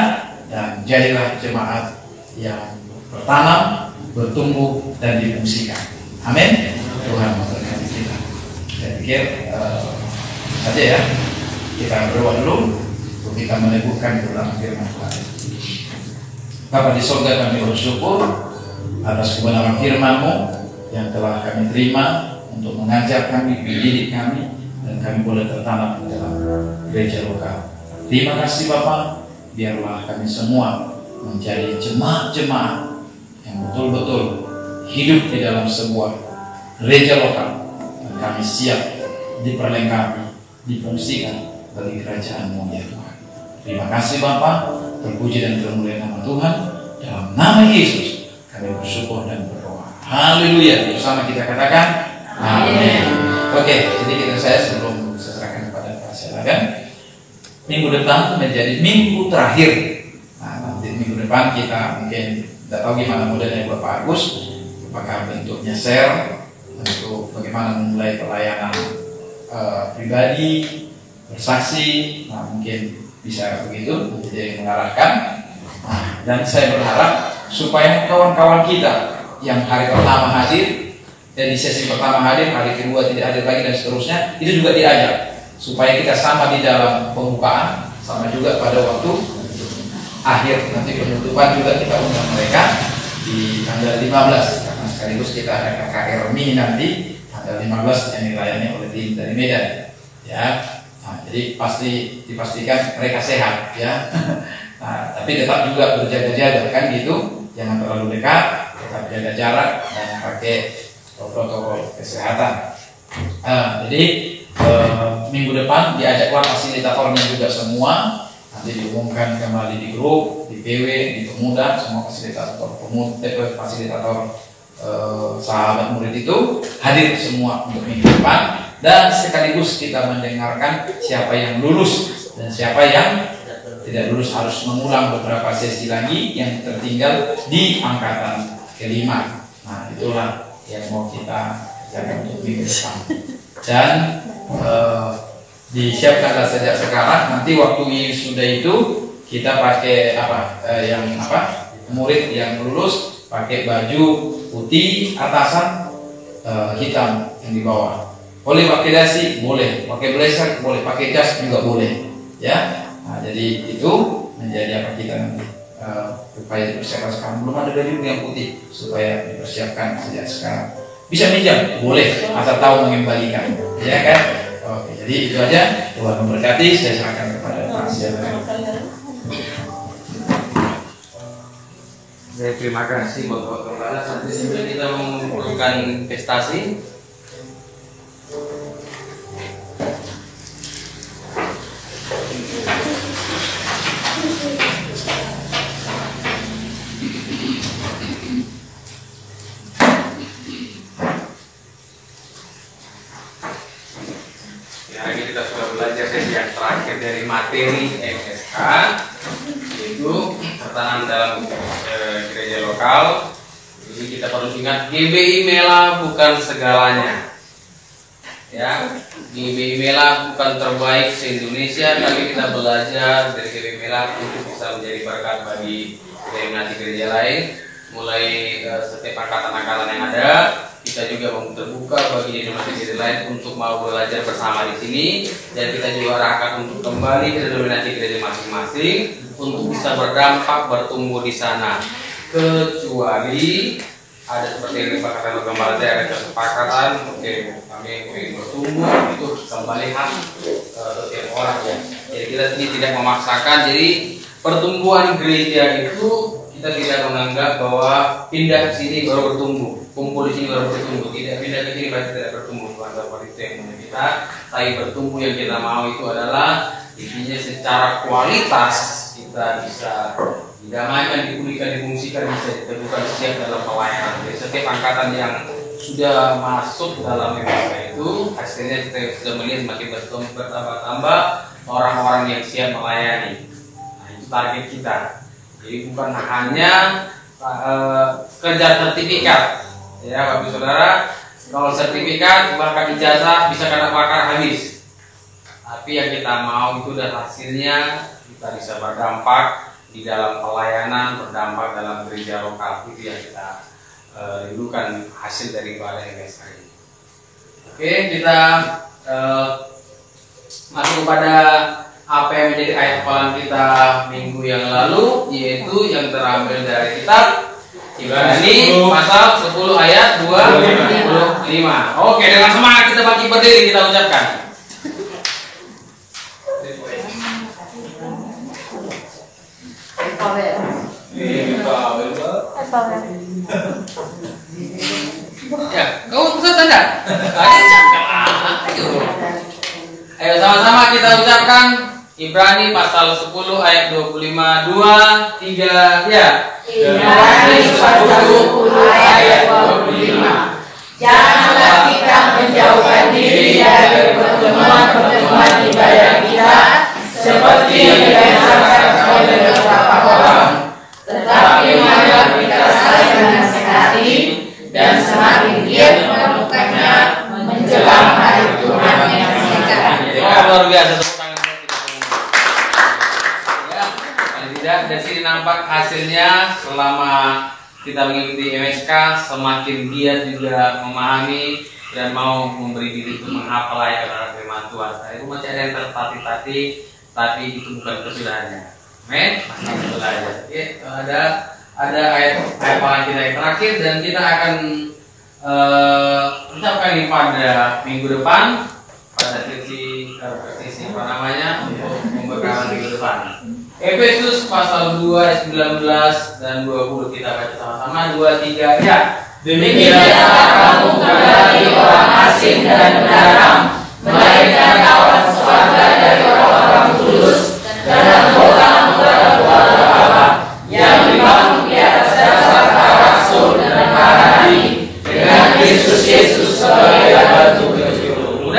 dan jadilah jemaat yang bertanam, bertumbuh dan difungsikan. Amin. Tuhan memberkati kita. Saya pikir saja ya. Kita berdoa dulu untuk kita meneguhkan dalam firman Tuhan. Bapa di surga, kami bersyukur atas kebenaran firman-Mu yang telah kami terima untuk mengajar kami, mendidik kami, dan kami boleh tertanam di dalam gereja lokal. Terima kasih Bapak, biarlah kami semua menjadi jemaat-jemaat yang betul-betul hidup di dalam sebuah gereja lokal, dan kami siap diperlengkapi, difungsikan bagi kerajaan-Mu ya Tuhan. Terima kasih Bapak, terpuji dan termulia nama Tuhan. Dalam nama Yesus kami bersyukur dan berdoa. Haleluya. Bersama kita katakan amin. Oke, jadi saya sebelum saya serahkan kepada Pak Silakan, minggu depan menjadi minggu terakhir. Nah, nanti minggu depan kita mungkin tidak tahu gimana modelnya Bapak Agus, apakah bentuknya share untuk bagaimana memulai pelayanan pribadi, bersaksi, nah mungkin bisa begitu, jadi mengarahkan. Nah, dan saya berharap supaya kawan-kawan kita yang hari pertama hadir, dan di sesi pertama hadir, hari kedua tidak hadir lagi dan seterusnya, itu juga diajak supaya kita sama di dalam pembukaan, sama juga pada waktu akhir nanti penutupan juga kita undang mereka di tanggal 15 karena sekaligus kita ada KKR mini nanti tanggal 15 yang dilayani oleh tim dari Medan ya. Nah, jadi pasti dipastikan mereka sehat ya. Nah, tapi tetap juga berjaga-jaga kan gitu, jangan terlalu dekat, tetap jaga jarak dan pakai protokol kesehatan. Jadi minggu depan diajaklah fasilitatornya juga semua, nanti diumumkan kembali di grup, di PW, di pemuda, semua fasilitator sahabat murid itu hadir semua untuk minggu depan. Dan sekaligus kita mendengarkan siapa yang lulus dan siapa yang tidak lulus harus mengulang beberapa sesi lagi yang tertinggal di angkatan kelima. Nah itulah yang mau kita kerjakan untuk minggu depan. Dan disiapkanlah sejak sekarang. Nanti waktu sudah itu kita pakai murid yang lulus pakai baju putih atasan hitam yang di bawah. Boleh pakai dasi, boleh pakai blazer, boleh pakai jas juga boleh, ya. Nah, jadi itu menjadi apa kita nanti upaya dipersiapkan sekarang. Belum ada baju yang putih supaya dipersiapkan sejak sekarang. Bisa minjam, boleh, asal tahu mengembalikan, ya kan? Oke, jadi itu aja. Tuhan memberkati. Saya serahkan kepada Pak Silakan. Terima kasih Bapak Kepala. Sampai sini kita mengumpulkan investasi. Hari ini kita sudah belajar sesi yang terakhir dari materi MSK, yaitu pertahanan dalam gereja lokal. Jadi kita perlu ingat GBI Mela bukan segalanya. Ya, GBI Mela bukan terbaik se-Indonesia, tapi kita belajar dari GBI Mela untuk bisa menjadi berkat bagi gereja lain. Mulai setiap angkatan-angkatan yang ada, kita juga mau terbuka bagi denominasi lain untuk mau belajar bersama di sini, dan kita juga arahkan untuk kembali ke denominasi gereja masing-masing untuk bisa berdampak bertumbuh di sana. Kecuali ada seperti yang dikatakan oleh Gembala, ada kesepakatan, oke, kami ingin bertumbuh, itu kembali hak setiap orang ya. Jadi kita ini tidak memaksakan. Jadi pertumbuhan gereja itu kita tidak menganggap bahwa pindah ke sini baru bertumbuh, kumpul di sini baru bertumbuh. Tidak, pindah ke sini berarti tidak bertumbuh. Bukan seperti itu yang punya kita. Tapi bertumbuh yang kita mau itu adalah intinya secara kualitas kita bisa didamaikan, dipulihkan, difungsikan, bisa ditemukan siap dalam pelayanan. Jadi setiap angkatan yang sudah masuk dalam MSK itu hasilnya kita sudah melihat semakin bertambah-tambah orang-orang yang siap melayani. Nah, itu target kita. Jadi bukan hanya kejar sertifikat. Ya, Bapak Saudara, kalau sertifikat bahkan ijazah bisa kena bakar habis. Tapi yang kita mau itu dan hasilnya kita bisa berdampak di dalam pelayanan, berdampak dalam gereja lokal. Itu yang kita rindukan hasil daripada MSK ini. Oke, kita masuk kepada apa yang menjadi ayat hafalan kita minggu yang lalu, yaitu yang terambil dari kitab Ibrani pasal 10 ayat 25. Oke, dengan semangat kita bangkit berdiri, kita ucapkan. Ya, kau bisa tanda? Ayo sama-sama kita ucapkan Ibrani pasal 10 ayat 25, 2, 3, ya. Ibrani pasal 10 ayat 25. Janganlah kita menjauhkan diri dari pertemuan-pertemuan ibadah kita seperti yang dibiasakan oleh beberapa orang, tetapi marilah kita saling menasihati dan semakin giat melakukannya menjelang hari Tuhan yang dekat. Luar biasa, tepuk tangan buat kita semua. Ya, paling tidak dari sini nampak hasilnya selama kita mengikuti MSK semakin giat juga memahami dan mau memberi diri untuk menghafal ayat kepada firman Tuhan. Nah, itu masih ada yang tertatih-tatih, tapi itu bukan kesudahannya. Amin. Masih belajar. Oke, ada ayat hafalan kita yang terakhir dan kita akan ucapkan ini pada minggu depan pada sesi apa namanya untuk pembekalan minggu depan. Efesus pasal 2 ayat 19 dan 20 kita baca sama-sama 2, 3 ya. Demikianlah kamu kembali orang asing dan pendatang, melainkan kawan sewarga dari orang-orang kudus dalam kebenaran kepada Allah yang dibangun di atas dasar para rasul dan para nabi dengan Yesus sebagai batu penjuru.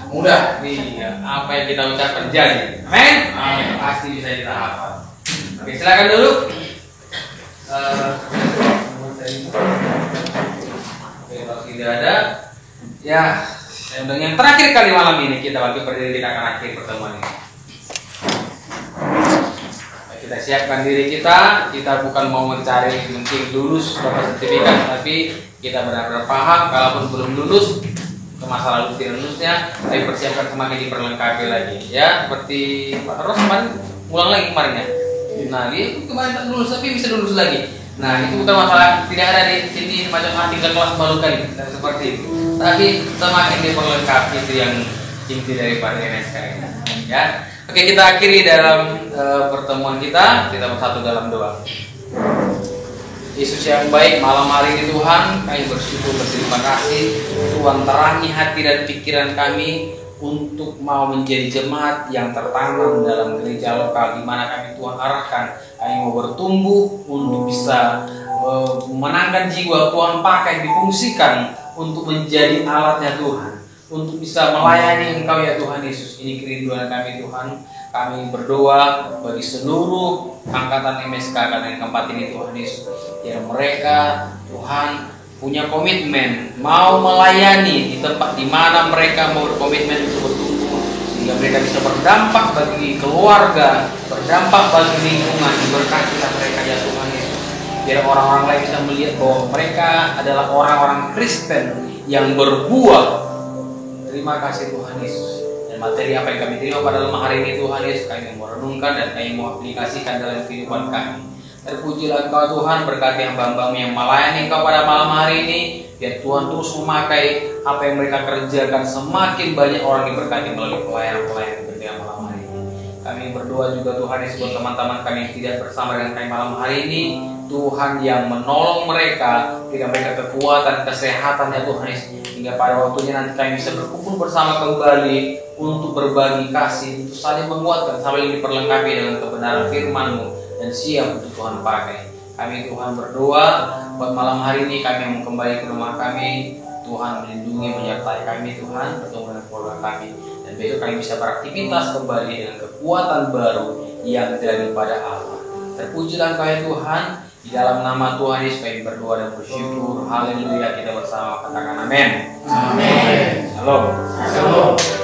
Mudah nih apa yang kita ucapkan jadi. Amin. Amin. Pasti bisa kita hafal. Oke, silakan dulu. Oke, kalau tidak ada, ya yang terakhir kali malam ini kita bagi berdiri, kita akan akhiri pertemuan ini. Kita siapkan diri kita bukan mau mencari mungkin lulus dapat sertifikat, tapi kita benar-benar paham kalaupun belum lulus ke masa lalu tidak lulusnya, tapi persiapkan semakin diperlengkapi lagi ya, seperti Pak Ros kemarin ulang lagi kemarin ya. Nah dia kemarin tak lulus tapi bisa lulus lagi. Nah itu bukan masalah, tidak ada di sini macam tinggal kelas baru kali seperti itu, tapi semakin diperlengkapi itu yang inti daripada MSK ini ya. Oke, kita akhiri dalam pertemuan kita bersatu dalam doa. Yesus yang baik, malam hari ini Tuhan, kami bersyukur, berterima kasih Tuhan terangi hati dan pikiran kami untuk mau menjadi jemaat yang tertanam dalam gereja lokal di mana kami Tuhan arahkan. Kami mau bertumbuh untuk bisa menangkan jiwa Tuhan pakai, difungsikan untuk menjadi alatnya Tuhan, untuk bisa melayani Engkau ya Tuhan Yesus. Ini kerinduan kami Tuhan. Kami berdoa bagi seluruh angkatan MSK karena tempat ini Tuhan Yesus, biar mereka Tuhan punya komitmen mau melayani di tempat di mana mereka mau berkomitmen untuk bertumbuh, sehingga mereka bisa berdampak bagi keluarga, berdampak bagi lingkungan. Diberkatilah mereka ya Tuhan Yesus, biar orang-orang lain bisa melihat bahwa mereka adalah orang-orang Kristen yang berbuah. Terima kasih Tuhan Yesus. Materi apa yang kami terima pada malam hari ini Tuhan Yesus, kami mau renungkan dan kami mau aplikasikan dalam kehidupan kami. Terpujilah Engkau Tuhan, berkati hamba-Hamba-Mu yang melayani Engkau pada malam hari ini. Biar Tuhan terus memakai apa yang mereka kerjakan, semakin banyak orang diberkati melalui pelayanan-pelayanan kerja malam hari ini. Kami berdoa juga Tuhan Yesus buat teman-teman kami yang tidak bersama dengan kami malam hari ini. Tuhan yang menolong mereka, berikan mereka kekuatan, kesehatan ya Tuhan Yesus, hingga pada waktunya nanti kami bisa berkumpul bersama kembali untuk berbagi kasih, untuk saling menguatkan, saling diperlengkapi dengan kebenaran firman-Mu dan siap untuk Tuhan pakai. Kami Tuhan berdoa buat malam hari ini kami mau kembali ke rumah kami. Tuhan melindungi, menyertai kami Tuhan, bertemu dengan keluarga kami, dan besok kami bisa beraktivitas kembali dengan kekuatan baru yang daripada Allah. Terpujilah Engkau ya Tuhan. Di dalam nama Tuhan Yesus kami berdoa dan bersyukur. Haleluya, kita bersama katakan amin. Amin. Shalom. Shalom.